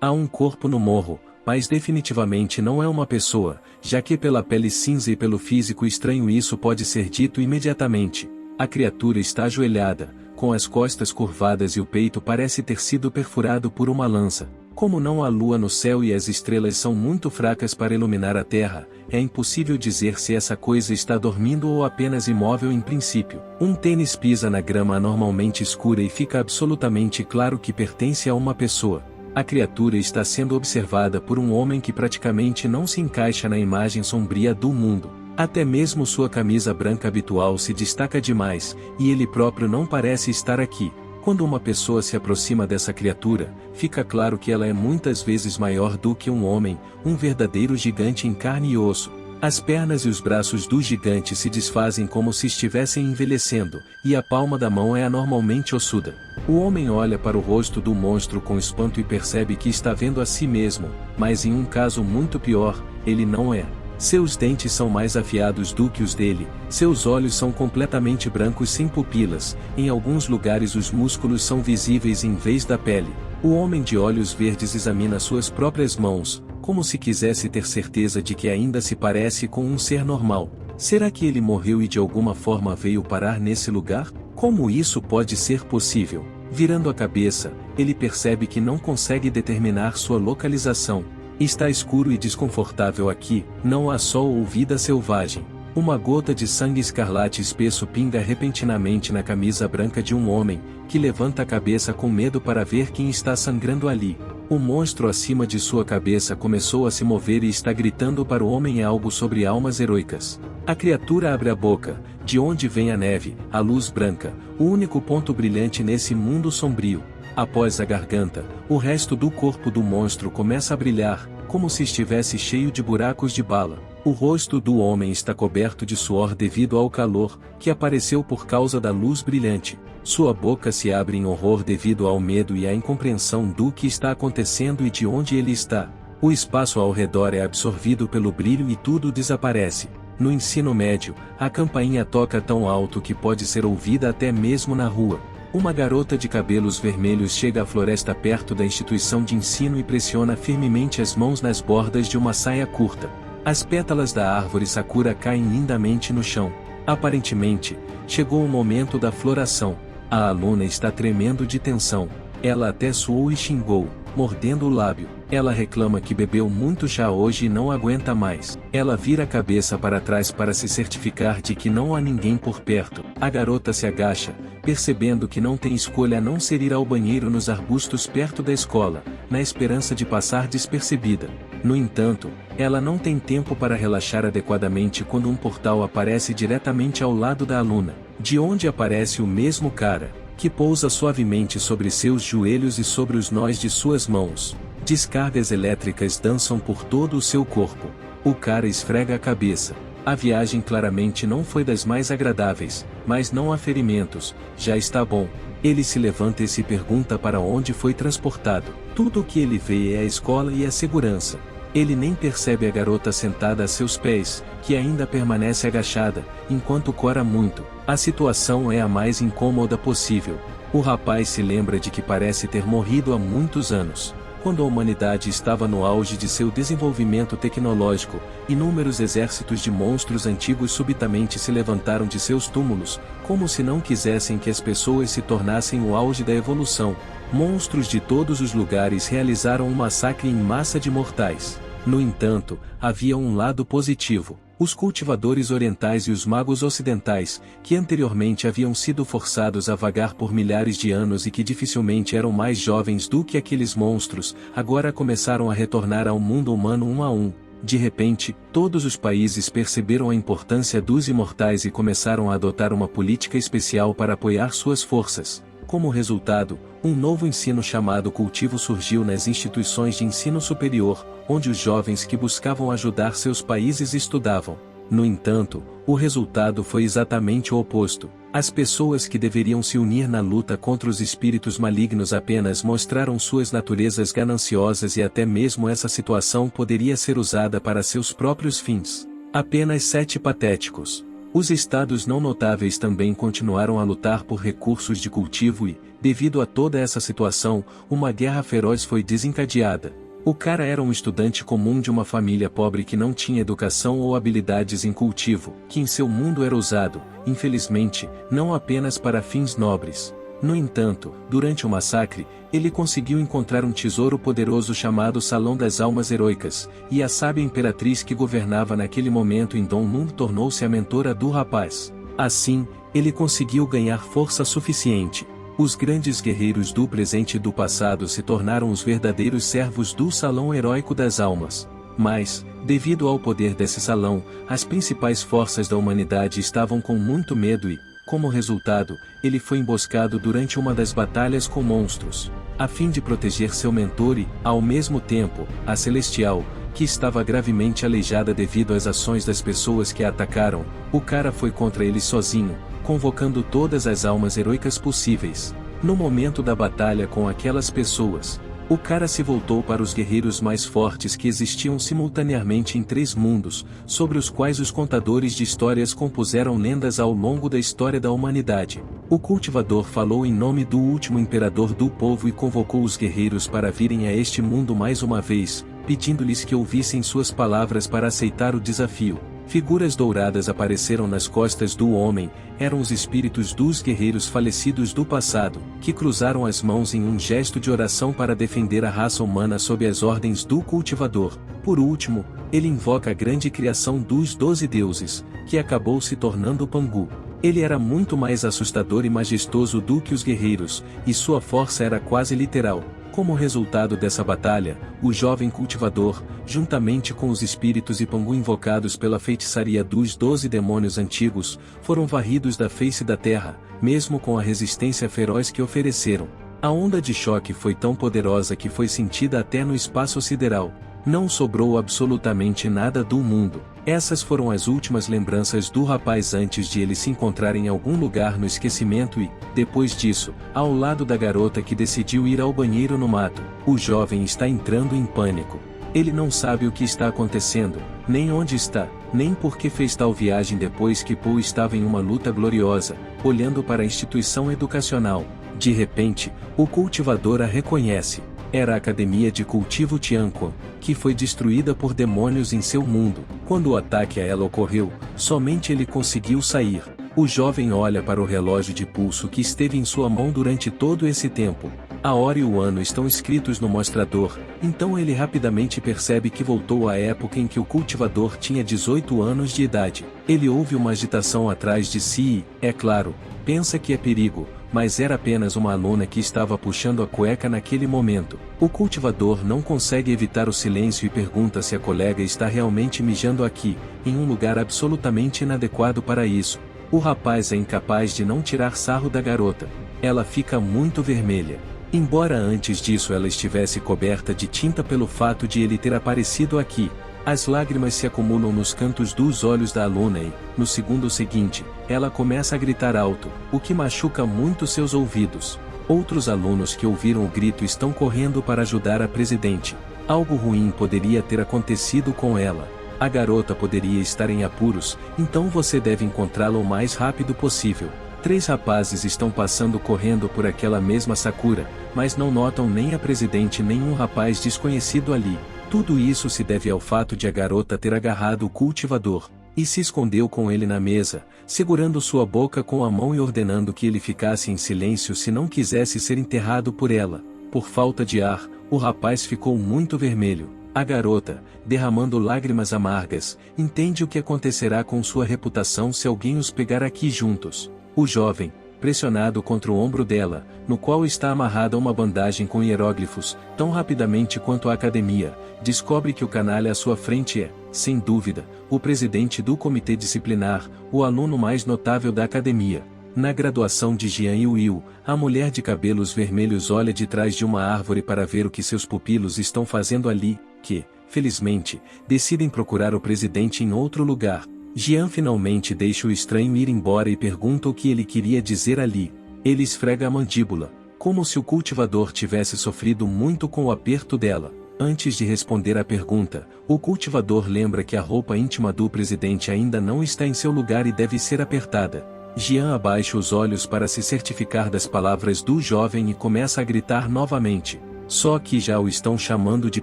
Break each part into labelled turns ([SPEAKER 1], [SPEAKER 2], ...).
[SPEAKER 1] Há um corpo no morro, mas definitivamente não é uma pessoa, já que pela pele cinza e pelo físico estranho isso pode ser dito imediatamente. A criatura está ajoelhada, com as costas curvadas e o peito parece ter sido perfurado por uma lança. Como não há lua no céu e as estrelas são muito fracas para iluminar a terra, é impossível dizer se essa coisa está dormindo ou apenas imóvel em princípio. Um tênis pisa na grama anormalmente escura e fica absolutamente claro que pertence a uma pessoa. A criatura está sendo observada por um homem que praticamente não se encaixa na imagem sombria do mundo. Até mesmo sua camisa branca habitual se destaca demais, e ele próprio não parece estar aqui. Quando uma pessoa se aproxima dessa criatura, fica claro que ela é muitas vezes maior do que um homem, um verdadeiro gigante em carne e osso. As pernas e os braços do gigante se desfazem como se estivessem envelhecendo, e a palma da mão é anormalmente ossuda. O homem olha para o rosto do monstro com espanto e percebe que está vendo a si mesmo, mas em um caso muito pior, ele não é. Seus dentes são mais afiados do que os dele, seus olhos são completamente brancos sem pupilas, em alguns lugares os músculos são visíveis em vez da pele. O homem de olhos verdes examina suas próprias mãos, como se quisesse ter certeza de que ainda se parece com um ser normal. Será que ele morreu e de alguma forma veio parar nesse lugar? Como isso pode ser possível? Virando a cabeça, ele percebe que não consegue determinar sua localização. Está escuro e desconfortável aqui, não há sol ou vida selvagem. Uma gota de sangue escarlate espesso pinga repentinamente na camisa branca de um homem, que levanta a cabeça com medo para ver quem está sangrando ali. O monstro acima de sua cabeça começou a se mover e está gritando para o homem algo sobre almas heroicas. A criatura abre a boca, de onde vem a neve, a luz branca, o único ponto brilhante nesse mundo sombrio. Após a garganta, o resto do corpo do monstro começa a brilhar, como se estivesse cheio de buracos de bala. O rosto do homem está coberto de suor devido ao calor, que apareceu por causa da luz brilhante. Sua boca se abre em horror devido ao medo e à incompreensão do que está acontecendo e de onde ele está. O espaço ao redor é absorvido pelo brilho e tudo desaparece. No ensino médio, a campainha toca tão alto que pode ser ouvida até mesmo na rua. Uma garota de cabelos vermelhos chega à floresta perto da instituição de ensino e pressiona firmemente as mãos nas bordas de uma saia curta. As pétalas da árvore sakura caem lindamente no chão. Aparentemente, chegou o momento da floração. A aluna está tremendo de tensão. Ela até suou e xingou, mordendo o lábio. Ela reclama que bebeu muito chá hoje e não aguenta mais. Ela vira a cabeça para trás para se certificar de que não há ninguém por perto. A garota se agacha, percebendo que não tem escolha a não ser ir ao banheiro nos arbustos perto da escola, na esperança de passar despercebida. No entanto, ela não tem tempo para relaxar adequadamente quando um portal aparece diretamente ao lado da aluna, de onde aparece o mesmo cara, que pousa suavemente sobre seus joelhos e sobre os nós de suas mãos. Descargas elétricas dançam por todo o seu corpo. O cara esfrega a cabeça. A viagem claramente não foi das mais agradáveis, mas não há ferimentos, já está bom. Ele se levanta e se pergunta para onde foi transportado. Tudo o que ele vê é a escola e a segurança. Ele nem percebe a garota sentada a seus pés, que ainda permanece agachada, enquanto cora muito. A situação é a mais incômoda possível. O rapaz se lembra de que parece ter morrido há muitos anos. Quando a humanidade estava no auge de seu desenvolvimento tecnológico, inúmeros exércitos de monstros antigos subitamente se levantaram de seus túmulos, como se não quisessem que as pessoas se tornassem o auge da evolução. Monstros de todos os lugares realizaram um massacre em massa de mortais. No entanto, havia um lado positivo. Os cultivadores orientais e os magos ocidentais, que anteriormente haviam sido forçados a vagar por milhares de anos e que dificilmente eram mais jovens do que aqueles monstros, agora começaram a retornar ao mundo humano um a um. De repente, todos os países perceberam a importância dos imortais e começaram a adotar uma política especial para apoiar suas forças. Como resultado, um novo ensino chamado cultivo surgiu nas instituições de ensino superior, onde os jovens que buscavam ajudar seus países estudavam. No entanto, o resultado foi exatamente o oposto. As pessoas que deveriam se unir na luta contra os espíritos malignos apenas mostraram suas naturezas gananciosas e até mesmo essa situação poderia ser usada para seus próprios fins. Apenas 7 patéticos. Os estados não notáveis também continuaram a lutar por recursos de cultivo e, Devido a toda essa situação, uma guerra feroz foi desencadeada. O cara era um estudante comum de uma família pobre que não tinha educação ou habilidades em cultivo, que em seu mundo era usado, infelizmente, não apenas para fins nobres. No entanto, durante o massacre, ele conseguiu encontrar um tesouro poderoso chamado Salão das Almas Heroicas, e a sábia imperatriz que governava naquele momento em Dong Nun tornou-se a mentora do rapaz. Assim, ele conseguiu ganhar força suficiente. Os grandes guerreiros do presente e do passado se tornaram os verdadeiros servos do Salão Heróico das Almas. Mas, devido ao poder desse salão, as principais forças da humanidade estavam com muito medo e, como resultado, ele foi emboscado durante uma das batalhas com monstros. A fim de proteger seu mentor e, ao mesmo tempo, a Celestial, que estava gravemente aleijada devido às ações das pessoas que a atacaram, o cara foi contra ele sozinho, convocando todas as almas heroicas possíveis. No momento da batalha com aquelas pessoas, o cara se voltou para os guerreiros mais fortes que existiam simultaneamente em 3 mundos, sobre os quais os contadores de histórias compuseram lendas ao longo da história da humanidade. O cultivador falou em nome do último imperador do povo e convocou os guerreiros para virem a este mundo mais uma vez, pedindo-lhes que ouvissem suas palavras para aceitar o desafio. Figuras douradas apareceram nas costas do homem, eram os espíritos dos guerreiros falecidos do passado, que cruzaram as mãos em um gesto de oração para defender a raça humana sob as ordens do cultivador. Por último, ele invoca a grande criação dos 12 deuses, que acabou se tornando Pangu. Ele era muito mais assustador e majestoso do que os guerreiros, e sua força era quase literal. Como resultado dessa batalha, o jovem cultivador, juntamente com os espíritos e Pangu invocados pela feitiçaria dos 12 demônios antigos, foram varridos da face da terra, mesmo com a resistência feroz que ofereceram. A onda de choque foi tão poderosa que foi sentida até no espaço sideral. Não sobrou absolutamente nada do mundo. Essas foram as últimas lembranças do rapaz antes de ele se encontrar em algum lugar no esquecimento e, depois disso, ao lado da garota que decidiu ir ao banheiro no mato. O jovem está entrando em pânico. Ele não sabe o que está acontecendo, nem onde está, nem por que fez tal viagem depois que Paul estava em uma luta gloriosa, olhando para a instituição educacional. De repente, o cultivador a reconhece. Era a Academia de Cultivo Tianquan, que foi destruída por demônios em seu mundo. Quando o ataque a ela ocorreu, somente ele conseguiu sair. O jovem olha para o relógio de pulso que esteve em sua mão durante todo esse tempo. A hora e o ano estão escritos no mostrador, então ele rapidamente percebe que voltou à época em que o cultivador tinha 18 anos de idade. Ele ouve uma agitação atrás de si e, é claro, pensa que é perigo, mas era apenas uma aluna que estava puxando a cueca naquele momento. O cultivador não consegue evitar o silêncio e pergunta se a colega está realmente mijando aqui, em um lugar absolutamente inadequado para isso. O rapaz é incapaz de não tirar sarro da garota. Ela fica muito vermelha. Embora antes disso ela estivesse coberta de tinta pelo fato de ele ter aparecido aqui, as lágrimas se acumulam nos cantos dos olhos da aluna e, no segundo seguinte, ela começa a gritar alto, o que machuca muito seus ouvidos. Outros alunos que ouviram o grito estão correndo para ajudar a presidente. Algo ruim poderia ter acontecido com ela. A garota poderia estar em apuros, então você deve encontrá-la o mais rápido possível. 3 rapazes estão passando correndo por aquela mesma Sakura, mas não notam nem a presidente nem um rapaz desconhecido ali. Tudo isso se deve ao fato de a garota ter agarrado o cultivador, e se escondeu com ele na mesa, segurando sua boca com a mão e ordenando que ele ficasse em silêncio se não quisesse ser enterrado por ela. Por falta de ar, o rapaz ficou muito vermelho. A garota, derramando lágrimas amargas, entende o que acontecerá com sua reputação se alguém os pegar aqui juntos. O jovem, pressionado contra o ombro dela, no qual está amarrada uma bandagem com hieróglifos, tão rapidamente quanto a academia, descobre que o canalha à sua frente é, sem dúvida, o presidente do comitê disciplinar, o aluno mais notável da academia. Na graduação de Jian Yu, a mulher de cabelos vermelhos olha de trás de uma árvore para ver o que seus pupilos estão fazendo ali, que, felizmente, decidem procurar o presidente em outro lugar. Jian finalmente deixa o estranho ir embora e pergunta o que ele queria dizer ali. Ele esfrega a mandíbula, como se o cultivador tivesse sofrido muito com o aperto dela. Antes de responder à pergunta, o cultivador lembra que a roupa íntima do presidente ainda não está em seu lugar e deve ser apertada. Jian abaixa os olhos para se certificar das palavras do jovem e começa a gritar novamente. Só que já o estão chamando de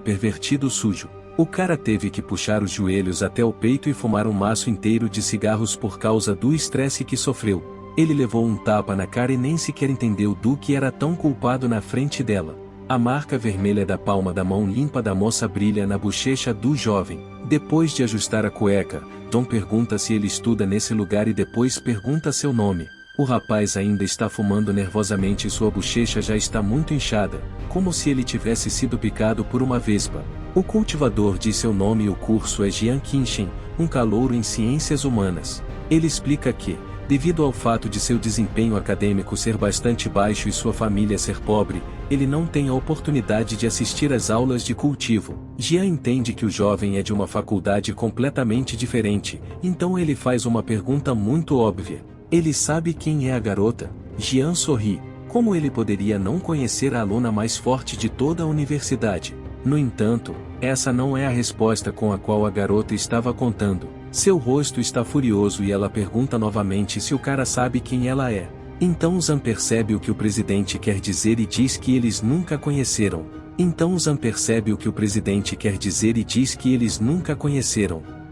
[SPEAKER 1] pervertido sujo. O cara teve que puxar os joelhos até o peito e fumar um maço inteiro de cigarros por causa do estresse que sofreu. Ele levou um tapa na cara e nem sequer entendeu do que era tão culpado na frente dela. A marca vermelha da palma da mão limpa da moça brilha na bochecha do jovem. Depois de ajustar a cueca, Dom pergunta se ele estuda nesse lugar e depois pergunta seu nome. O rapaz ainda está fumando nervosamente e sua bochecha já está muito inchada, como se ele tivesse sido picado por uma vespa. O cultivador diz seu nome e o curso é Jian Qinshen, um calouro em ciências humanas. Ele explica que, devido ao fato de seu desempenho acadêmico ser bastante baixo e sua família ser pobre, ele não tem a oportunidade de assistir às aulas de cultivo. Jian entende que o jovem é de uma faculdade completamente diferente, então ele faz uma pergunta muito óbvia. Ele sabe quem é a garota? Jian sorri. Como ele poderia não conhecer a aluna mais forte de toda a universidade? No entanto, essa não é a resposta com a qual a garota estava contando. Seu rosto está furioso e ela pergunta novamente se o cara sabe quem ela é. Então Zhan percebe o que o presidente quer dizer e diz que eles nunca conheceram.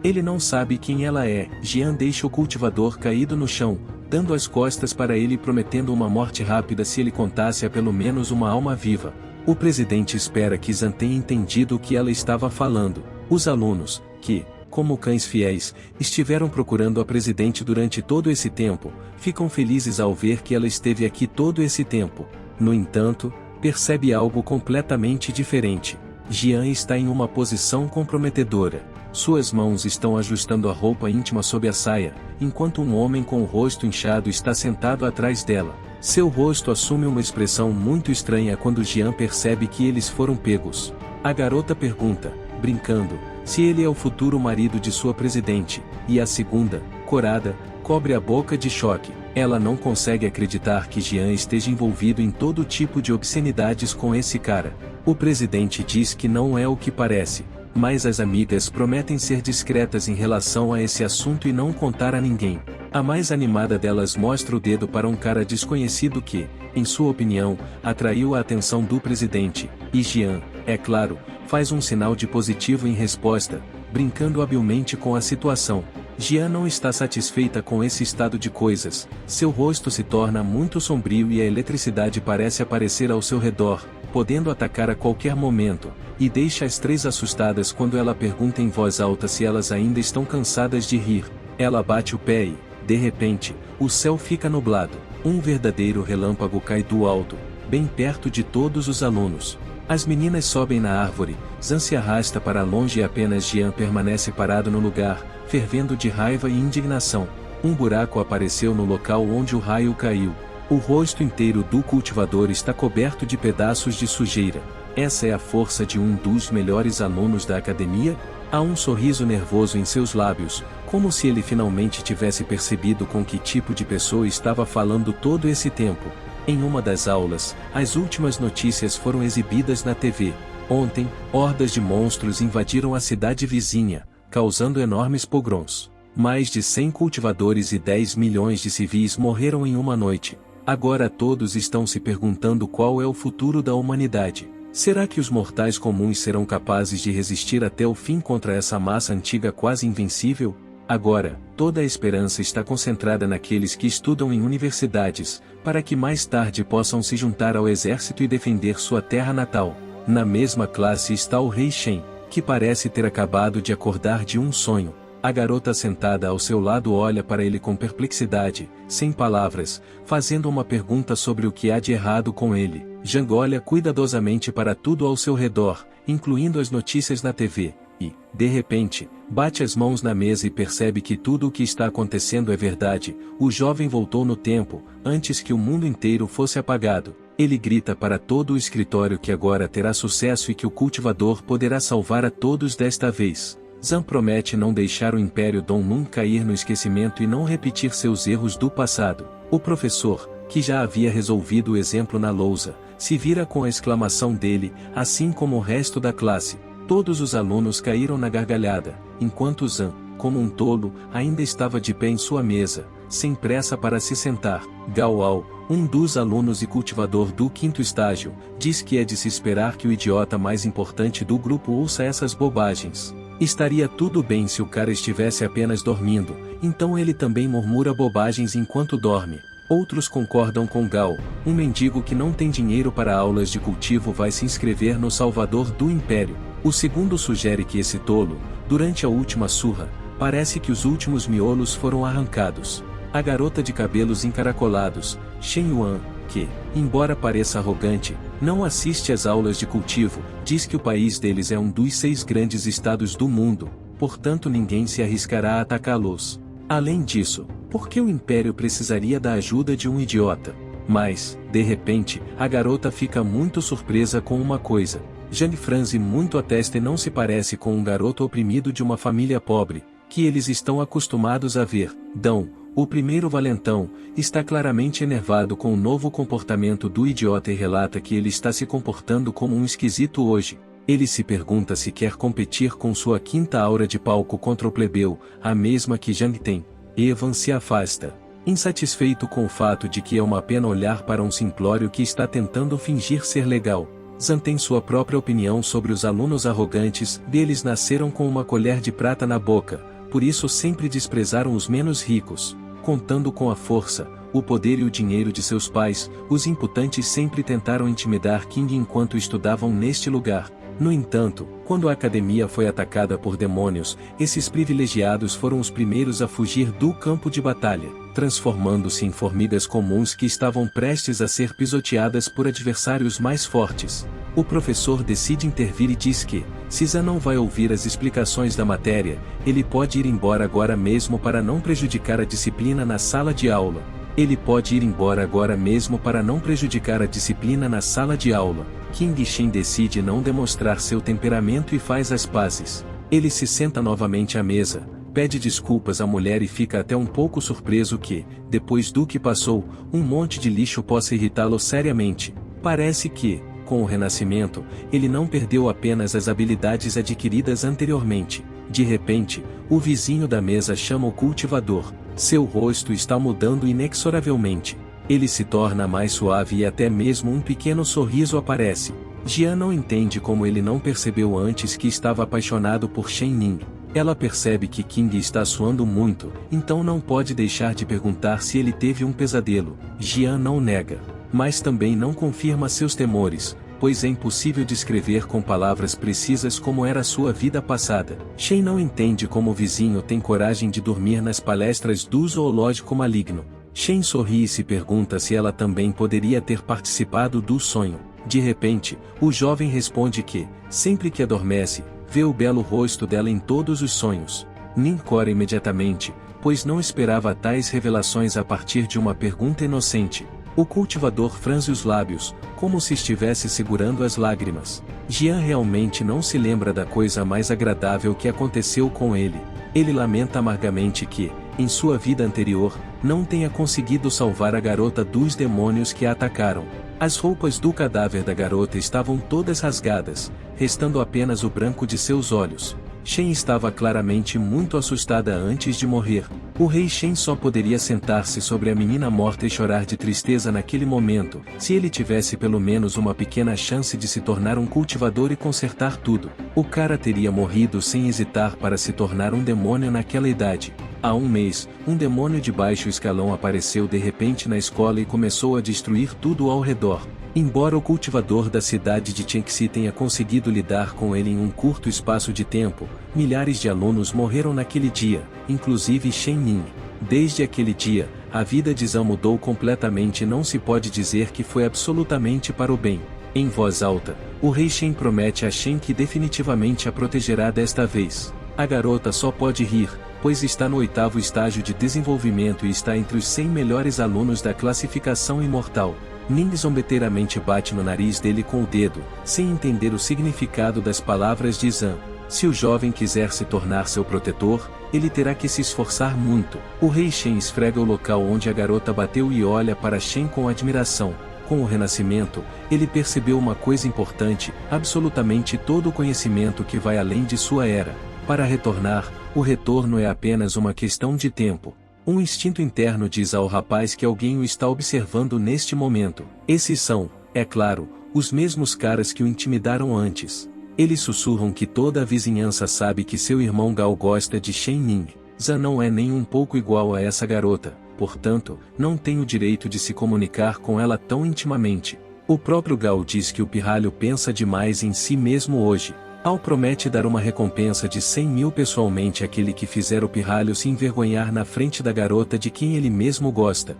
[SPEAKER 1] Ele não sabe quem ela é. Jian deixa o cultivador caído no chão, dando as costas para ele e prometendo uma morte rápida se ele contasse a pelo menos uma alma viva. O presidente espera que Zhan tenha entendido o que ela estava falando. Os alunos, que, como cães fiéis, estiveram procurando a presidente durante todo esse tempo, ficam felizes ao ver que ela esteve aqui todo esse tempo. No entanto, percebe algo completamente diferente. Jian está em uma posição comprometedora. Suas mãos estão ajustando a roupa íntima sob a saia, enquanto um homem com o rosto inchado está sentado atrás dela. Seu rosto assume uma expressão muito estranha quando Jian percebe que eles foram pegos. A garota pergunta, brincando, se ele é o futuro marido de sua presidente, e a segunda, corada, cobre a boca de choque. Ela não consegue acreditar que Jian esteja envolvido em todo tipo de obscenidades com esse cara. O presidente diz que não é o que parece, mas as amigas prometem ser discretas em relação a esse assunto e não contar a ninguém. A mais animada delas mostra o dedo para um cara desconhecido que, em sua opinião, atraiu a atenção do presidente, e Jian, é claro, faz um sinal de positivo em resposta, brincando habilmente com a situação. Jian não está satisfeita com esse estado de coisas, seu rosto se torna muito sombrio e a eletricidade parece aparecer ao seu redor, podendo atacar a qualquer momento, e deixa as três assustadas quando ela pergunta em voz alta se elas ainda estão cansadas de rir. Ela bate o pé e, de repente, o céu fica nublado. Um verdadeiro relâmpago cai do alto, bem perto de todos os alunos. As meninas sobem na árvore, Zhan se arrasta para longe e apenas Jian permanece parado no lugar, fervendo de raiva e indignação. Um buraco apareceu no local onde o raio caiu. O rosto inteiro do cultivador está coberto de pedaços de sujeira. Essa é a força de um dos melhores alunos da academia? Há um sorriso nervoso em seus lábios, como se ele finalmente tivesse percebido com que tipo de pessoa estava falando todo esse tempo. Em uma das aulas, as últimas notícias foram exibidas na TV. Ontem, hordas de monstros invadiram a cidade vizinha, causando enormes pogroms. Mais de 100 cultivadores e 10 milhões de civis morreram em uma noite. Agora todos estão se perguntando qual é o futuro da humanidade. Será que os mortais comuns serão capazes de resistir até o fim contra essa massa antiga quase invencível? Agora, toda a esperança está concentrada naqueles que estudam em universidades, para que mais tarde possam se juntar ao exército e defender sua terra natal. Na mesma classe está o rei Shen, que parece ter acabado de acordar de um sonho. A garota sentada ao seu lado olha para ele com perplexidade, sem palavras, fazendo uma pergunta sobre o que há de errado com ele. Zhang olha cuidadosamente para tudo ao seu redor, incluindo as notícias na TV, e, de repente, bate as mãos na mesa e percebe que tudo o que está acontecendo é verdade. O jovem voltou no tempo, antes que o mundo inteiro fosse apagado. Ele grita para todo o escritório que agora terá sucesso e que o cultivador poderá salvar a todos desta vez. Zhan promete não deixar o Império Dong Nun cair no esquecimento e não repetir seus erros do passado. O professor, que já havia resolvido o exemplo na lousa, se vira com a exclamação dele, assim como o resto da classe. Todos os alunos caíram na gargalhada, enquanto Zhan, como um tolo, ainda estava de pé em sua mesa, sem pressa para se sentar. Gao Ao, um dos alunos e cultivador do 5º estágio, diz que é de se esperar que o idiota mais importante do grupo ouça essas bobagens. Estaria tudo bem se o cara estivesse apenas dormindo, então ele também murmura bobagens enquanto dorme. Outros concordam com Gao, um mendigo que não tem dinheiro para aulas de cultivo vai se inscrever no Salvador do Império. O segundo sugere que esse tolo, durante a última surra, parece que os últimos miolos foram arrancados. A garota de cabelos encaracolados, Shen Yuan, que, embora pareça arrogante, não assiste às aulas de cultivo, diz que o país deles é um dos 6 grandes estados do mundo, portanto ninguém se arriscará a atacá-los. Além disso, por que o Império precisaria da ajuda de um idiota? Mas, de repente, a garota fica muito surpresa com uma coisa. Zhang franze muito a testa e não se parece com um garoto oprimido de uma família pobre, que eles estão acostumados a ver. Dão, o primeiro valentão, está claramente enervado com o novo comportamento do idiota e relata que ele está se comportando como um esquisito hoje. Ele se pergunta se quer competir com sua 5ª aura de palco contra o plebeu, a mesma que Zhang tem. Evan se afasta, insatisfeito com o fato de que é uma pena olhar para um simplório que está tentando fingir ser legal. Zhang tem sua própria opinião sobre os alunos arrogantes, deles nasceram com uma colher de prata na boca, por isso sempre desprezaram os menos ricos. Contando com a força, o poder e o dinheiro de seus pais, os imputantes sempre tentaram intimidar King enquanto estudavam neste lugar. No entanto, quando a academia foi atacada por demônios, esses privilegiados foram os primeiros a fugir do campo de batalha, transformando-se em formigas comuns que estavam prestes a ser pisoteadas por adversários mais fortes. O professor decide intervir e diz que, se Zhang não vai ouvir as explicações da matéria, ele pode ir embora agora mesmo para não prejudicar a disciplina na sala de aula. Ele pode ir embora agora mesmo para não prejudicar a disciplina na sala de aula. King Shen decide não demonstrar seu temperamento e faz as pazes. Ele se senta novamente à mesa, pede desculpas à mulher e fica até um pouco surpreso que, depois do que passou, um monte de lixo possa irritá-lo seriamente. Parece que, com o renascimento, ele não perdeu apenas as habilidades adquiridas anteriormente. De repente, o vizinho da mesa chama o cultivador. Seu rosto está mudando inexoravelmente. Ele se torna mais suave e até mesmo um pequeno sorriso aparece. Jian não entende como ele não percebeu antes que estava apaixonado por Shen Ning. Ela percebe que King está suando muito, então não pode deixar de perguntar se ele teve um pesadelo. Jian não nega, mas também não confirma seus temores, pois é impossível descrever com palavras precisas como era sua vida passada. Shen não entende como o vizinho tem coragem de dormir nas palestras do zoológico maligno. Shen sorri e se pergunta se ela também poderia ter participado do sonho. De repente, o jovem responde que, sempre que adormece, vê o belo rosto dela em todos os sonhos. Ning cora imediatamente, pois não esperava tais revelações a partir de uma pergunta inocente. O cultivador franze os lábios, como se estivesse segurando as lágrimas. Jian realmente não se lembra da coisa mais agradável que aconteceu com ele. Ele lamenta amargamente que, em sua vida anterior, não tenha conseguido salvar a garota dos demônios que a atacaram. As roupas do cadáver da garota estavam todas rasgadas, restando apenas o branco de seus olhos. Shen estava claramente muito assustada antes de morrer. O rei Shen só poderia sentar-se sobre a menina morta e chorar de tristeza naquele momento, se ele tivesse pelo menos uma pequena chance de se tornar um cultivador e consertar tudo. O cara teria morrido sem hesitar para se tornar um demônio naquela idade. Há um mês, um demônio de baixo escalão apareceu de repente na escola e começou a destruir tudo ao redor. Embora o cultivador da cidade de Chengxi tenha conseguido lidar com ele em um curto espaço de tempo, milhares de alunos morreram naquele dia, inclusive Shen Ning. Desde aquele dia, a vida de Zhang mudou completamente e não se pode dizer que foi absolutamente para o bem. Em voz alta, o rei Shen promete a Shen que definitivamente a protegerá desta vez. A garota só pode rir, pois está no 8º estágio de desenvolvimento e está entre os 100 melhores alunos da classificação imortal. Ning zombeteiramente bate no nariz dele com o dedo, sem entender o significado das palavras de Zhang. Se o jovem quiser se tornar seu protetor, ele terá que se esforçar muito. O rei Shen esfrega o local onde a garota bateu e olha para Shen com admiração. Com o renascimento, ele percebeu uma coisa importante: absolutamente todo o conhecimento que vai além de sua era. Para retornar, o retorno é apenas uma questão de tempo. Um instinto interno diz ao rapaz que alguém o está observando neste momento. Esses são, é claro, os mesmos caras que o intimidaram antes. Eles sussurram que toda a vizinhança sabe que seu irmão Gao gosta de Shen Ning. Zan não é nem um pouco igual a essa garota, portanto, não tem o direito de se comunicar com ela tão intimamente. O próprio Gao diz que o pirralho pensa demais em si mesmo hoje. Ao promete dar uma recompensa de 100 mil pessoalmente àquele que fizer o pirralho se envergonhar na frente da garota de quem ele mesmo gosta.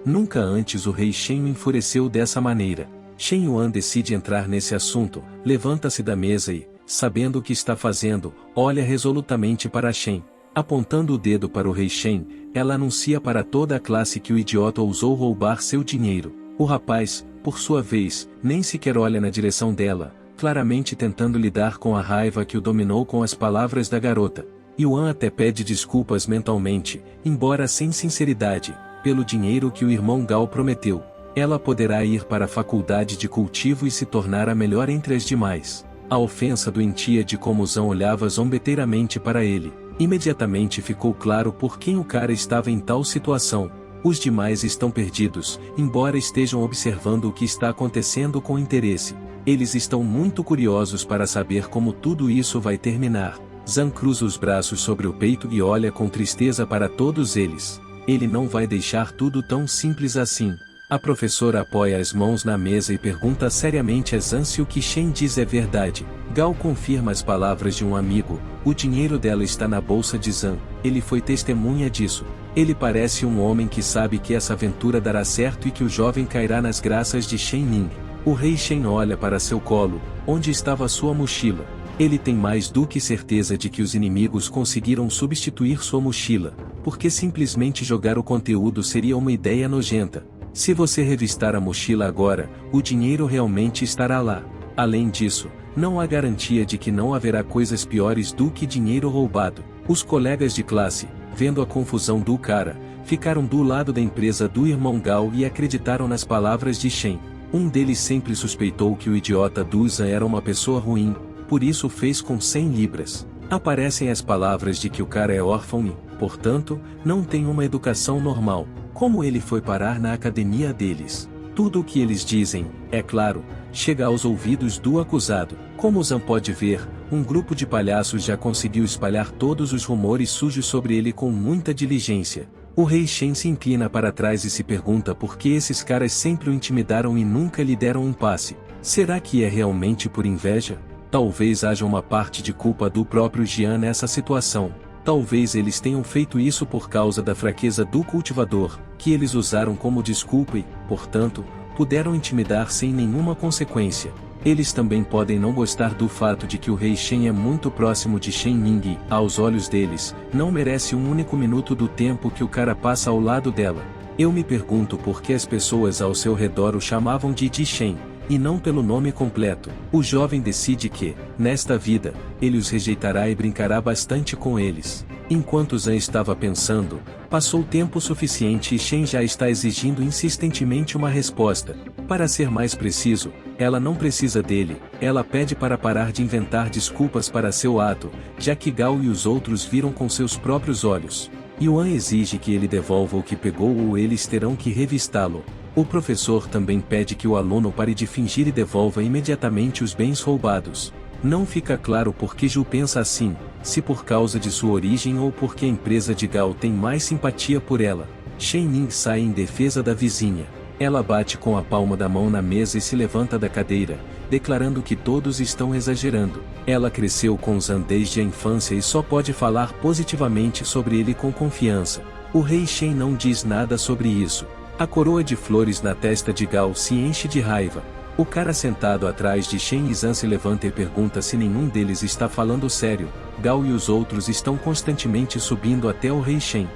[SPEAKER 1] Nunca antes o rei Shen o enfureceu dessa maneira. Shen Yuan decide entrar nesse assunto, levanta-se da mesa e, sabendo o que está fazendo, olha resolutamente para Shen. Apontando o dedo para o rei Shen, ela anuncia para toda a classe que o idiota ousou roubar seu dinheiro. O rapaz, por sua vez, nem sequer olha na direção dela, claramente tentando lidar com a raiva que o dominou com as palavras da garota. Yuan até pede desculpas mentalmente, embora sem sinceridade, pelo dinheiro que o irmão Gao prometeu. Ela poderá ir para a faculdade de cultivo e se tornar a melhor entre as demais. A ofensa doentia de como Zan olhava zombeteiramente para ele. Imediatamente ficou claro por quem o cara estava em tal situação. Os demais estão perdidos, embora estejam observando o que está acontecendo com interesse. Eles estão muito curiosos para saber como tudo isso vai terminar. Zan cruza os braços sobre o peito e olha com tristeza para todos eles. Ele não vai deixar tudo tão simples assim. A professora apoia as mãos na mesa e pergunta seriamente a Zan se o que Shen diz é verdade. Gao confirma as palavras de um amigo. O dinheiro dela está na bolsa de Zan. Ele foi testemunha disso. Ele parece um homem que sabe que essa aventura dará certo e que o jovem cairá nas graças de Shen Ning. O rei Shen olha para seu colo, onde estava sua mochila. Ele tem mais do que certeza de que os inimigos conseguiram substituir sua mochila, porque simplesmente jogar o conteúdo seria uma ideia nojenta. Se você revistar a mochila agora, o dinheiro realmente estará lá. Além disso, não há garantia de que não haverá coisas piores do que dinheiro roubado. Os colegas de classe, vendo a confusão do cara, ficaram do lado da empresa do irmão Gao e acreditaram nas palavras de Shen. Um deles sempre suspeitou que o idiota do Zan era uma pessoa ruim, por isso fez com 100 libras. Aparecem as palavras de que o cara é órfão e, portanto, não tem uma educação normal. Como ele foi parar na academia deles? Tudo o que eles dizem, é claro, chega aos ouvidos do acusado. Como Zan pode ver, um grupo de palhaços já conseguiu espalhar todos os rumores sujos sobre ele com muita diligência. O rei Shen se inclina para trás e se pergunta por que esses caras sempre o intimidaram e nunca lhe deram um passe. Será que é realmente por inveja? Talvez haja uma parte de culpa do próprio Jian nessa situação. Talvez eles tenham feito isso por causa da fraqueza do cultivador, que eles usaram como desculpa e, portanto, puderam intimidar sem nenhuma consequência. Eles também podem não gostar do fato de que o rei Shen é muito próximo de Shen Ning e, aos olhos deles, não merece um único minuto do tempo que o cara passa ao lado dela. Eu me pergunto por que as pessoas ao seu redor o chamavam de Di Shen, e não pelo nome completo. O jovem decide que, nesta vida, ele os rejeitará e brincará bastante com eles. Enquanto Zan estava pensando, passou tempo suficiente e Shen já está exigindo insistentemente uma resposta. Para ser mais preciso, ela não precisa dele, ela pede para parar de inventar desculpas para seu ato, já que Gao e os outros viram com seus próprios olhos. Yuan exige que ele devolva o que pegou ou eles terão que revistá-lo. O professor também pede que o aluno pare de fingir e devolva imediatamente os bens roubados. Não fica claro por que Ju pensa assim, se por causa de sua origem ou porque a empresa de Gao tem mais simpatia por ela. Shen Ning sai em defesa da vizinha. Ela bate com a palma da mão na mesa e se levanta da cadeira, declarando que todos estão exagerando. Ela cresceu com Zan desde a infância e só pode falar positivamente sobre ele com confiança. O rei Shen não diz nada sobre isso. A coroa de flores na testa de Gao se enche de raiva. O cara sentado atrás de Shen e Zan se levanta e pergunta se nenhum deles está falando sério. Gao e os outros estão constantemente subindo até o rei Shen.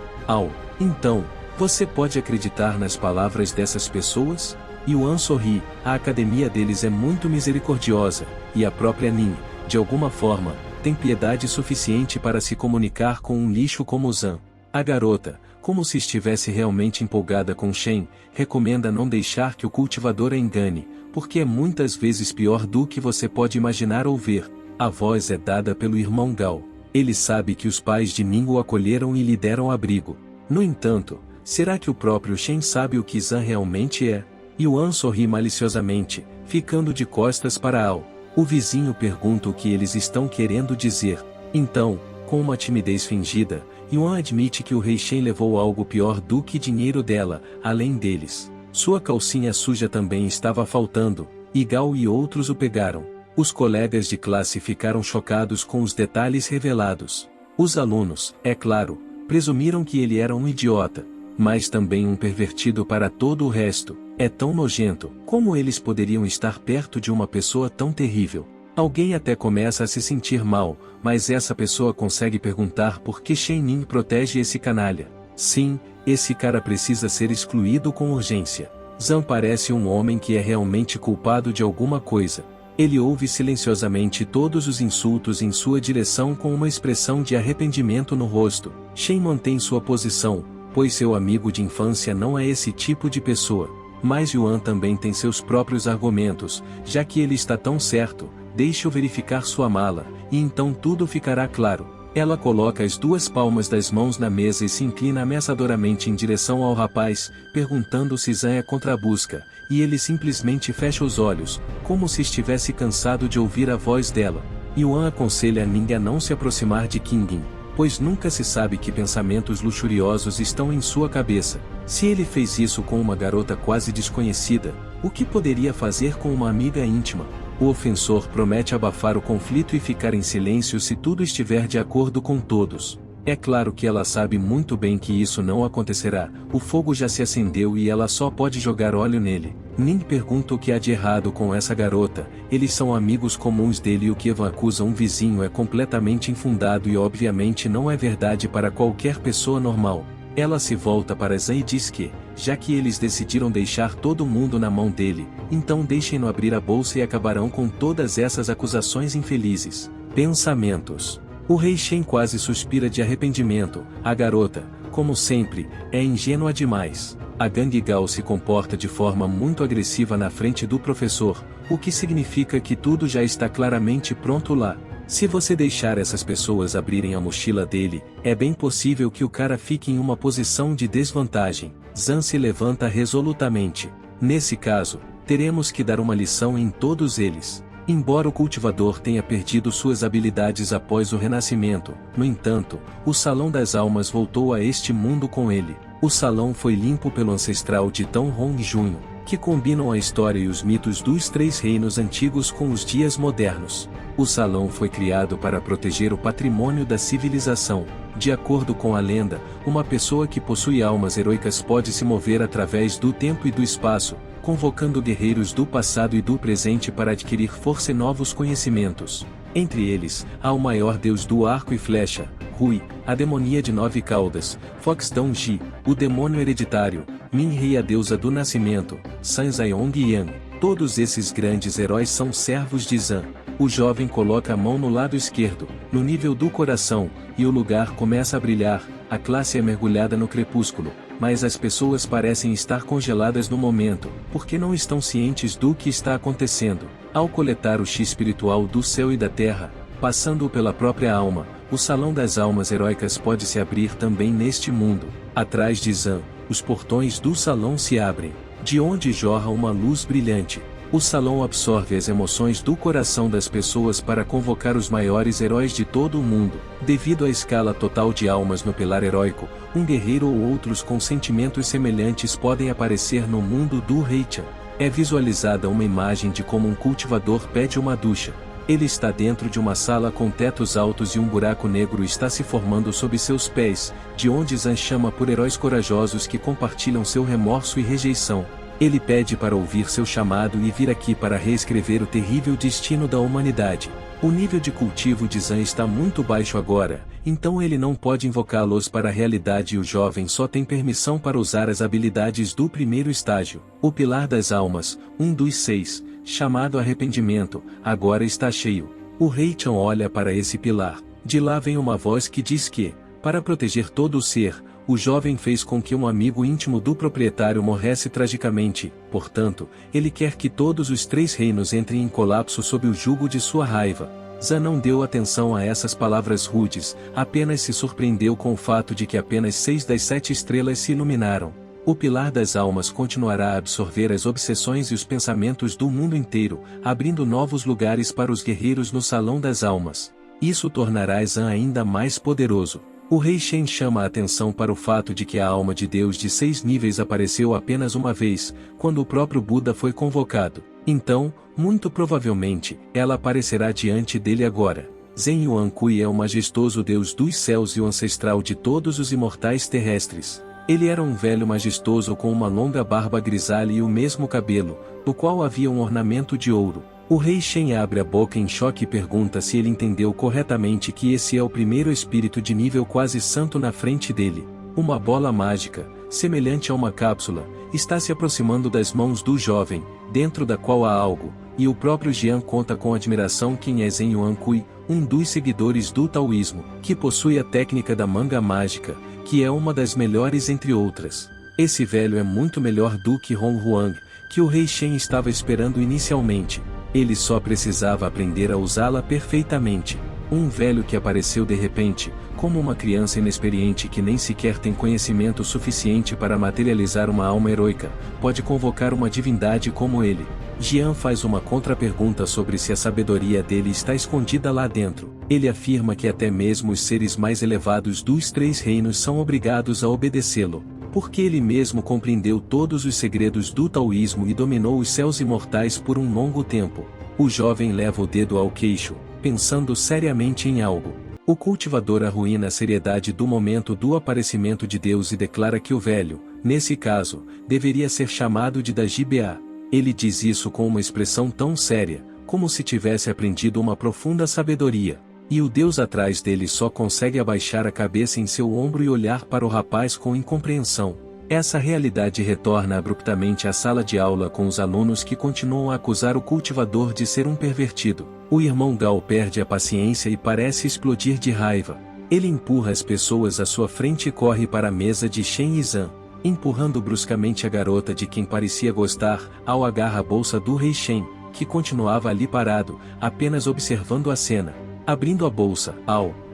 [SPEAKER 1] Então, você pode acreditar nas palavras dessas pessoas? Yuan sorri, a academia deles é muito misericordiosa, e a própria Ning, de alguma forma, tem piedade suficiente para se comunicar com um lixo como Zan. A garota, como se estivesse realmente empolgada com Shen, recomenda não deixar que o cultivador a engane, porque é muitas vezes pior do que você pode imaginar ou ver. A voz é dada pelo irmão Gao. Ele sabe que os pais de Ning o acolheram e lhe deram abrigo. No entanto, será que o próprio Shen sabe o que Zan realmente é? Yuan sorri maliciosamente, ficando de costas para Ao. O vizinho pergunta o que eles estão querendo dizer. Então, com uma timidez fingida, Yuan admite que o rei Shen levou algo pior do que dinheiro dela, além deles. Sua calcinha suja também estava faltando, e Gao e outros o pegaram. Os colegas de classe ficaram chocados com os detalhes revelados. Os alunos, é claro, presumiram que ele era um idiota, mas também um pervertido para todo o resto. É tão nojento, como eles poderiam estar perto de uma pessoa tão terrível? Alguém até começa a se sentir mal, mas essa pessoa consegue perguntar por que Shen Ning protege esse canalha. Sim, esse cara precisa ser excluído com urgência. Zan parece um homem que é realmente culpado de alguma coisa. Ele ouve silenciosamente todos os insultos em sua direção com uma expressão de arrependimento no rosto. Shen mantém sua posição, pois seu amigo de infância não é esse tipo de pessoa. Mas Yuan também tem seus próprios argumentos, já que ele está tão certo. Deixe-o verificar sua mala, e então tudo ficará claro. Ela coloca as duas palmas das mãos na mesa e se inclina ameaçadoramente em direção ao rapaz, perguntando se Zan é contra a busca, e ele simplesmente fecha os olhos, como se estivesse cansado de ouvir a voz dela. Yuan aconselha Ning a não se aproximar de Qingyin, pois nunca se sabe que pensamentos luxuriosos estão em sua cabeça. Se ele fez isso com uma garota quase desconhecida, o que poderia fazer com uma amiga íntima? O ofensor promete abafar o conflito e ficar em silêncio se tudo estiver de acordo com todos. É claro que ela sabe muito bem que isso não acontecerá, o fogo já se acendeu e ela só pode jogar óleo nele. Ning pergunta o que há de errado com essa garota, eles são amigos comuns dele e o que Evan acusa um vizinho é completamente infundado e obviamente não é verdade para qualquer pessoa normal. Ela se volta para Zan e diz que, já que eles decidiram deixar todo mundo na mão dele, então deixem-no abrir a bolsa e acabarão com todas essas acusações infelizes. Pensamentos. O rei Shen quase suspira de arrependimento. A garota, como sempre, é ingênua demais. A gangue Gao se comporta de forma muito agressiva na frente do professor, o que significa que tudo já está claramente pronto lá. Se você deixar essas pessoas abrirem a mochila dele, é bem possível que o cara fique em uma posição de desvantagem. Zan se levanta resolutamente. Nesse caso, teremos que dar uma lição em todos eles. Embora o cultivador tenha perdido suas habilidades após o renascimento, no entanto, o Salão das Almas voltou a este mundo com ele. O salão foi limpo pelo ancestral de Tão Hong Junho, que combinam a história e os mitos dos três reinos antigos com os dias modernos. O salão foi criado para proteger o patrimônio da civilização. De acordo com a lenda, uma pessoa que possui almas heroicas pode se mover através do tempo e do espaço, convocando guerreiros do passado e do presente para adquirir força e novos conhecimentos. Entre eles, há o maior deus do arco e flecha, Rui, a demonia de 9 caudas, Fox Dong-ji, o demônio hereditário, Min-hei, a deusa do nascimento, San Zayong e Yang. Todos esses grandes heróis são servos de Zan. O jovem coloca a mão no lado esquerdo, no nível do coração, e o lugar começa a brilhar. A classe é mergulhada no crepúsculo, mas as pessoas parecem estar congeladas no momento, porque não estão cientes do que está acontecendo. Ao coletar o Chi espiritual do céu e da terra, passando-o pela própria alma, o Salão das Almas Heróicas pode se abrir também neste mundo. Atrás de Zan, os portões do salão se abrem, de onde jorra uma luz brilhante. O salão absorve as emoções do coração das pessoas para convocar os maiores heróis de todo o mundo. Devido à escala total de almas no pilar heróico, um guerreiro ou outros com sentimentos semelhantes podem aparecer no mundo do Heichan. É visualizada uma imagem de como um cultivador pede uma ducha. Ele está dentro de uma sala com tetos altos e um buraco negro está se formando sob seus pés, de onde Zan chama por heróis corajosos que compartilham seu remorso e rejeição. Ele pede para ouvir seu chamado e vir aqui para reescrever o terrível destino da humanidade. O nível de cultivo de Zan está muito baixo agora, então ele não pode invocá-los para a realidade e o jovem só tem permissão para usar as habilidades do primeiro estágio. O Pilar das Almas, um dos 6, chamado Arrependimento, agora está cheio. O Heichan olha para esse pilar. De lá vem uma voz que diz que, para proteger todo o ser, o jovem fez com que um amigo íntimo do proprietário morresse tragicamente, portanto, ele quer que todos os 3 reinos entrem em colapso sob o jugo de sua raiva. Zan não deu atenção a essas palavras rudes, apenas se surpreendeu com o fato de que apenas 6 das 7 estrelas se iluminaram. O pilar das almas continuará a absorver as obsessões e os pensamentos do mundo inteiro, abrindo novos lugares para os guerreiros no Salão das Almas. Isso tornará Zan ainda mais poderoso. O rei Shen chama a atenção para o fato de que a alma de Deus de 6 níveis apareceu apenas uma vez, quando o próprio Buda foi convocado. Então, muito provavelmente, ela aparecerá diante dele agora. Zhen Yuan Kui é o majestoso Deus dos céus e o ancestral de todos os imortais terrestres. Ele era um velho majestoso com uma longa barba grisalha e o mesmo cabelo, no qual havia um ornamento de ouro. O rei Shen abre a boca em choque e pergunta se ele entendeu corretamente que esse é o primeiro espírito de nível quase santo na frente dele. Uma bola mágica, semelhante a uma cápsula, está se aproximando das mãos do jovem, dentro da qual há algo, e o próprio Jian conta com admiração quem é Zhen Yuan Kui, um dos seguidores do taoísmo, que possui a técnica da manga mágica, que é uma das melhores entre outras. Esse velho é muito melhor do que Hong Huang, que o rei Shen estava esperando inicialmente. Ele só precisava aprender a usá-la perfeitamente. Um velho que apareceu de repente, como uma criança inexperiente que nem sequer tem conhecimento suficiente para materializar uma alma heroica, pode convocar uma divindade como ele. Jian faz uma contrapergunta sobre se a sabedoria dele está escondida lá dentro. Ele afirma que até mesmo os seres mais elevados dos 3 reinos são obrigados a obedecê-lo, porque ele mesmo compreendeu todos os segredos do taoísmo e dominou os céus imortais por um longo tempo. O jovem leva o dedo ao queixo, pensando seriamente em algo. O cultivador arruína a seriedade do momento do aparecimento de Deus e declara que o velho, nesse caso, deveria ser chamado de Dajibea. Ele diz isso com uma expressão tão séria, como se tivesse aprendido uma profunda sabedoria. E o Deus atrás dele só consegue abaixar a cabeça em seu ombro e olhar para o rapaz com incompreensão. Essa realidade retorna abruptamente à sala de aula com os alunos que continuam a acusar o cultivador de ser um pervertido. O irmão Gao perde a paciência e parece explodir de raiva. Ele empurra as pessoas à sua frente e corre para a mesa de Shen e Zan, empurrando bruscamente a garota de quem parecia gostar, ao agarra a bolsa do rei Shen, que continuava ali parado, apenas observando a cena. Abrindo a bolsa,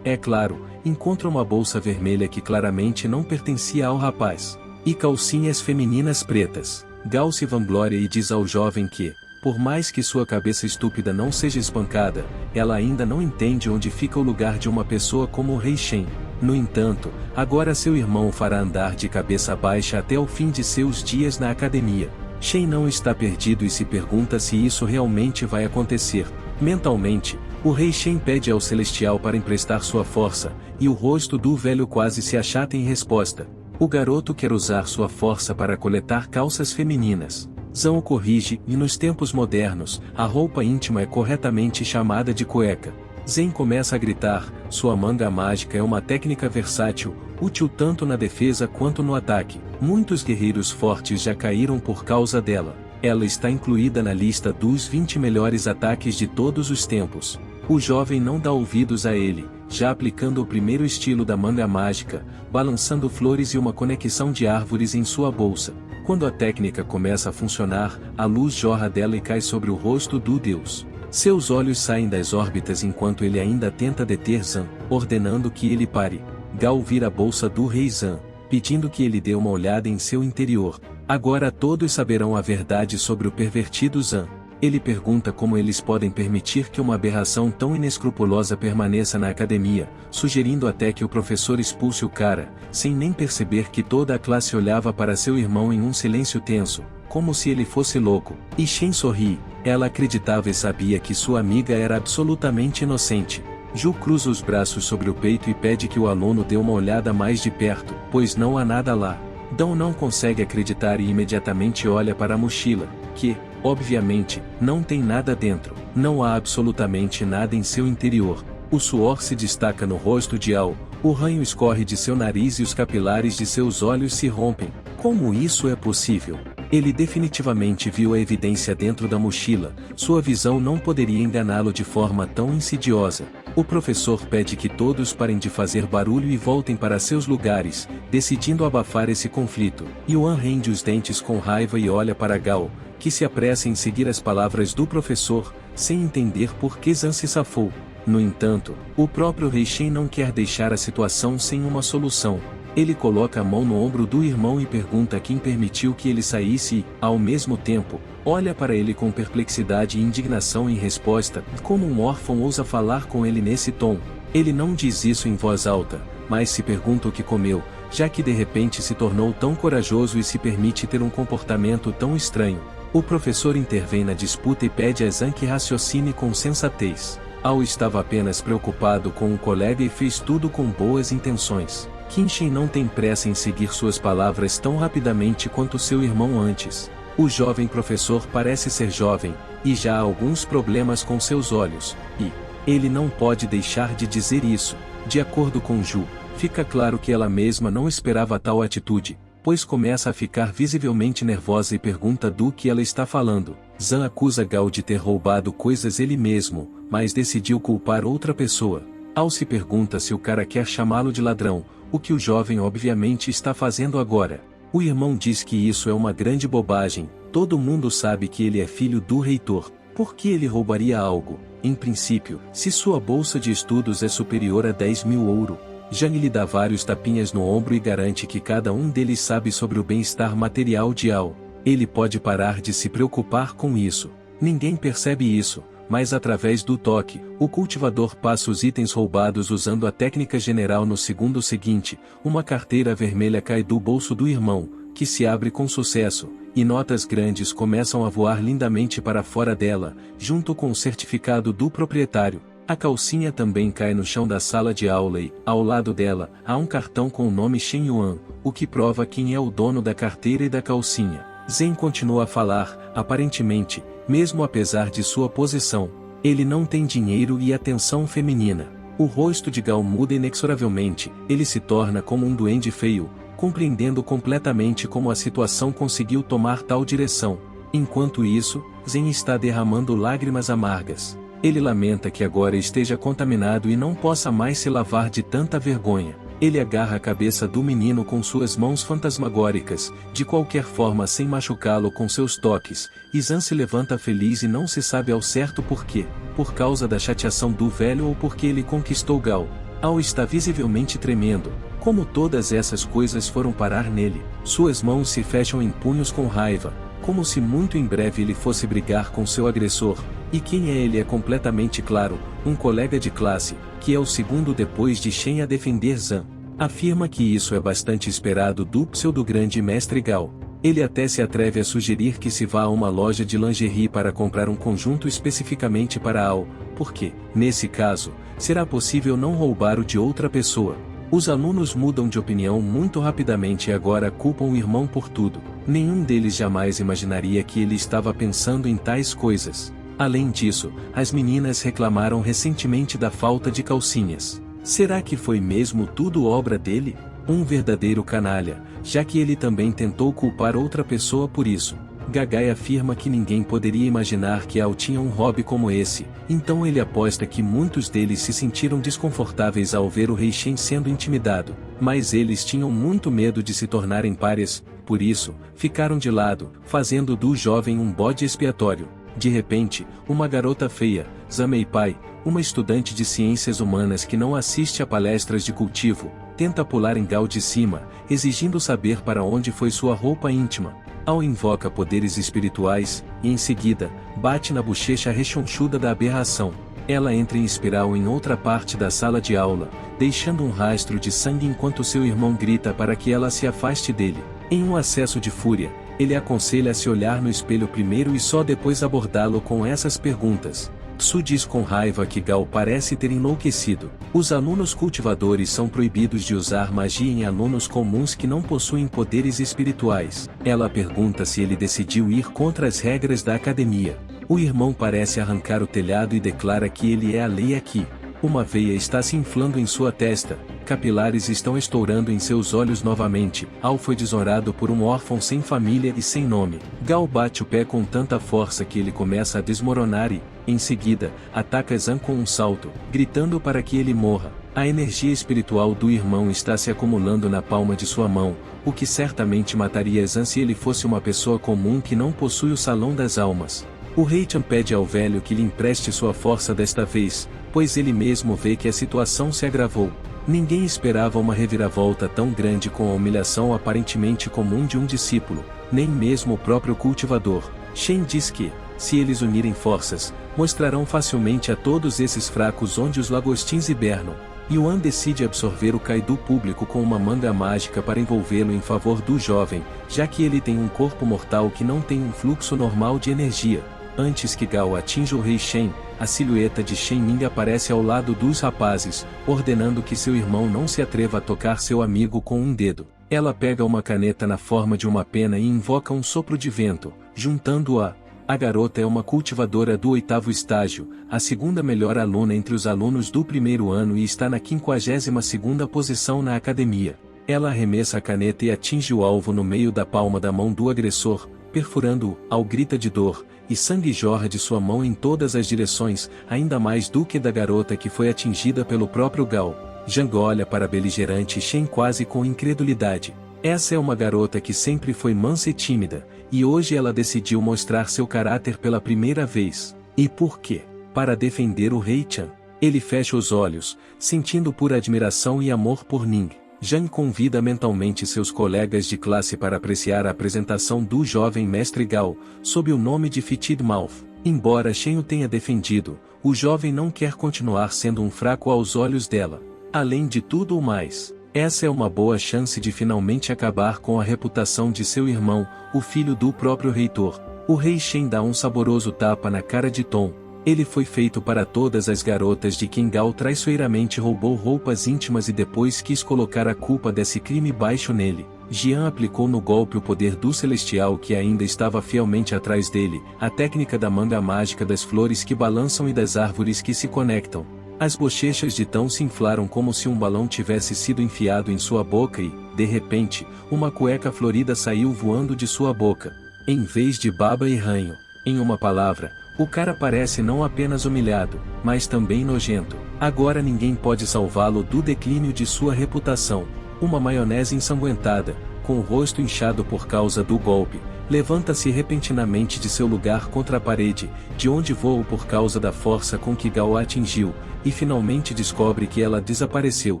[SPEAKER 1] é claro, encontra uma bolsa vermelha que claramente não pertencia ao rapaz. E calcinhas femininas pretas. Gao se vangloria e diz ao jovem que, por mais que sua cabeça estúpida não seja espancada, ela ainda não entende onde fica o lugar de uma pessoa como o rei Shen. No entanto, agora seu irmão o fará andar de cabeça baixa até o fim de seus dias na academia. Shen não está perdido e se pergunta se isso realmente vai acontecer. Mentalmente, o rei Shen pede ao celestial para emprestar sua força, e o rosto do velho quase se achata em resposta. O garoto quer usar sua força para coletar calças femininas. Zan o corrige, e nos tempos modernos, a roupa íntima é corretamente chamada de cueca. Zen começa a gritar, sua manga mágica é uma técnica versátil, útil tanto na defesa quanto no ataque. Muitos guerreiros fortes já caíram por causa dela. Ela está incluída na lista dos 20 melhores ataques de todos os tempos. O jovem não dá ouvidos a ele, já aplicando o primeiro estilo da manga mágica, balançando flores e uma conexão de árvores em sua bolsa. Quando a técnica começa a funcionar, a luz jorra dela e cai sobre o rosto do deus. Seus olhos saem das órbitas enquanto ele ainda tenta deter Zan, ordenando que ele pare. Gao vira a bolsa do rei Zan, pedindo que ele dê uma olhada em seu interior. Agora todos saberão a verdade sobre o pervertido Zan. Ele pergunta como eles podem permitir que uma aberração tão inescrupulosa permaneça na academia, sugerindo até que o professor expulse o cara, sem nem perceber que toda a classe olhava para seu irmão em um silêncio tenso, como se ele fosse louco. E Shen sorri, ela acreditava e sabia que sua amiga era absolutamente inocente. Ju cruza os braços sobre o peito e pede que o aluno dê uma olhada mais de perto, pois não há nada lá. Dão não consegue acreditar e imediatamente olha para a mochila, que, obviamente, não tem nada dentro. Não há absolutamente nada em seu interior. O suor se destaca no rosto de Ao, o ranho escorre de seu nariz e os capilares de seus olhos se rompem. Como isso é possível? Ele definitivamente viu a evidência dentro da mochila, sua visão não poderia enganá-lo de forma tão insidiosa. O professor pede que todos parem de fazer barulho e voltem para seus lugares, decidindo abafar esse conflito. Yuan rende os dentes com raiva e olha para Gao, que se apressa em seguir as palavras do professor, sem entender por que Zan se safou. No entanto, o próprio Rei Shen não quer deixar a situação sem uma solução. Ele coloca a mão no ombro do irmão e pergunta quem permitiu que ele saísse e, ao mesmo tempo, olha para ele com perplexidade e indignação em resposta. Como um órfão ousa falar com ele nesse tom? Ele não diz isso em voz alta, mas se pergunta o que comeu, já que de repente se tornou tão corajoso e se permite ter um comportamento tão estranho. O professor intervém na disputa e pede a Zhang que raciocine com sensatez. Ao estava apenas preocupado com o colega e fez tudo com boas intenções. Qin Shen não tem pressa em seguir suas palavras tão rapidamente quanto seu irmão antes. O jovem professor parece ser jovem, e já há alguns problemas com seus olhos, e ele não pode deixar de dizer isso. De acordo com Ju, fica claro que ela mesma não esperava tal atitude, pois começa a ficar visivelmente nervosa e pergunta do que ela está falando. Zhang acusa Gao de ter roubado coisas ele mesmo, mas decidiu culpar outra pessoa. Ao se pergunta se o cara quer chamá-lo de ladrão, o que o jovem obviamente está fazendo agora. O irmão diz que isso é uma grande bobagem, todo mundo sabe que ele é filho do reitor. Por que ele roubaria algo? Em princípio, se sua bolsa de estudos é superior a 10.000 ouro. Zhang lhe dá vários tapinhas no ombro e garante que cada um deles sabe sobre o bem-estar material de Ao. Ele pode parar de se preocupar com isso. Ninguém percebe isso, mas através do toque, o cultivador passa os itens roubados usando a técnica general. No segundo seguinte, uma carteira vermelha cai do bolso do irmão, que se abre com sucesso, e notas grandes começam a voar lindamente para fora dela, junto com o certificado do proprietário. A calcinha também cai no chão da sala de aula e, ao lado dela, há um cartão com o nome Shen Yuan, o que prova quem é o dono da carteira e da calcinha. Zen continua a falar, aparentemente, mesmo apesar de sua posição, ele não tem dinheiro e atenção feminina. O rosto de Gao muda inexoravelmente, ele se torna como um duende feio, compreendendo completamente como a situação conseguiu tomar tal direção. Enquanto isso, Zen está derramando lágrimas amargas. Ele lamenta que agora esteja contaminado e não possa mais se lavar de tanta vergonha. Ele agarra a cabeça do menino com suas mãos fantasmagóricas, de qualquer forma sem machucá-lo com seus toques, e Zan se levanta feliz e não se sabe ao certo por quê, por causa da chateação do velho ou porque ele conquistou Gao. Ao está visivelmente tremendo. Como todas essas coisas foram parar nele? Suas mãos se fecham em punhos com raiva, como se muito em breve ele fosse brigar com seu agressor. E quem é ele é completamente claro, um colega de classe, que é o segundo depois de Shen a defender Zan. Afirma que isso é bastante esperado do pseudo-grande mestre Gao. Ele até se atreve a sugerir que se vá a uma loja de lingerie para comprar um conjunto especificamente para Ao, porque, nesse caso, será possível não roubar o de outra pessoa. Os alunos mudam de opinião muito rapidamente e agora culpam o irmão por tudo. Nenhum deles jamais imaginaria que ele estava pensando em tais coisas. Além disso, as meninas reclamaram recentemente da falta de calcinhas. Será que foi mesmo tudo obra dele? Um verdadeiro canalha, já que ele também tentou culpar outra pessoa por isso. Gagai afirma que ninguém poderia imaginar que Ao tinha um hobby como esse, então ele aposta que muitos deles se sentiram desconfortáveis ao ver o Rei Shen sendo intimidado, mas eles tinham muito medo de se tornarem párias, por isso, ficaram de lado, fazendo do jovem um bode expiatório. De repente, uma garota feia, Zamei Pai, uma estudante de ciências humanas que não assiste a palestras de cultivo, tenta pular em Gao de cima, exigindo saber para onde foi sua roupa íntima. Ao invoca poderes espirituais, e em seguida, bate na bochecha rechonchuda da aberração. Ela entra em espiral em outra parte da sala de aula, deixando um rastro de sangue enquanto seu irmão grita para que ela se afaste dele. Em um acesso de fúria, ele aconselha a se olhar no espelho primeiro e só depois abordá-lo com essas perguntas. Su diz com raiva que Gao parece ter enlouquecido. Os alunos cultivadores são proibidos de usar magia em alunos comuns que não possuem poderes espirituais. Ela pergunta se ele decidiu ir contra as regras da academia. O irmão parece arrancar o telhado e declara que ele é a lei aqui. Uma veia está se inflando em sua testa, capilares estão estourando em seus olhos novamente. Ao foi desonrado por um órfão sem família e sem nome. Gao bate o pé com tanta força que ele começa a desmoronar e, em seguida, ataca Zan com um salto, gritando para que ele morra. A energia espiritual do irmão está se acumulando na palma de sua mão, o que certamente mataria Zan se ele fosse uma pessoa comum que não possui o Salão das Almas. O rei Chan pede ao velho que lhe empreste sua força desta vez, pois ele mesmo vê que a situação se agravou. Ninguém esperava uma reviravolta tão grande com a humilhação aparentemente comum de um discípulo, nem mesmo o próprio cultivador. Shen diz que, se eles unirem forças, mostrarão facilmente a todos esses fracos onde os lagostins hibernam. Yuan decide absorver o Kaido público com uma manga mágica para envolvê-lo em favor do jovem, já que ele tem um corpo mortal que não tem um fluxo normal de energia. Antes que Gao atinja o rei Shen, a silhueta de Shen Ming aparece ao lado dos rapazes, ordenando que seu irmão não se atreva a tocar seu amigo com um dedo. Ela pega uma caneta na forma de uma pena e invoca um sopro de vento, juntando-a. A garota é uma cultivadora do 8º estágio, a segunda melhor aluna entre os alunos do primeiro ano e está na 52ª posição na academia. Ela arremessa a caneta e atinge o alvo no meio da palma da mão do agressor, perfurando-o, ao grita de dor, e sangue jorra de sua mão em todas as direções, ainda mais do que da garota que foi atingida pelo próprio Gao. Zhang olha para a beligerante Shen quase com incredulidade. Essa é uma garota que sempre foi mansa e tímida, e hoje ela decidiu mostrar seu caráter pela primeira vez. E por quê? Para defender o rei Chan. Ele fecha os olhos, sentindo pura admiração e amor por Ning. Zhang convida mentalmente seus colegas de classe para apreciar a apresentação do jovem mestre Gao, sob o nome de Fetid Mouth. Embora Shen o tenha defendido, o jovem não quer continuar sendo um fraco aos olhos dela. Além de tudo o mais, essa é uma boa chance de finalmente acabar com a reputação de seu irmão, o filho do próprio reitor. O rei Shen dá um saboroso tapa na cara de Tom. Ele foi feito para todas as garotas de quem Gao traiçoeiramente roubou roupas íntimas e depois quis colocar a culpa desse crime baixo nele. Jian aplicou no golpe o poder do celestial que ainda estava fielmente atrás dele, a técnica da manga mágica das flores que balançam e das árvores que se conectam. As bochechas de Tão se inflaram como se um balão tivesse sido enfiado em sua boca e, de repente, uma cueca florida saiu voando de sua boca. Em vez de baba e ranho. Em uma palavra, o cara parece não apenas humilhado, mas também nojento. Agora ninguém pode salvá-lo do declínio de sua reputação. Uma maionese ensanguentada, com o rosto inchado por causa do golpe, levanta-se repentinamente de seu lugar contra a parede, de onde voa por causa da força com que Gao a atingiu, e finalmente descobre que ela desapareceu.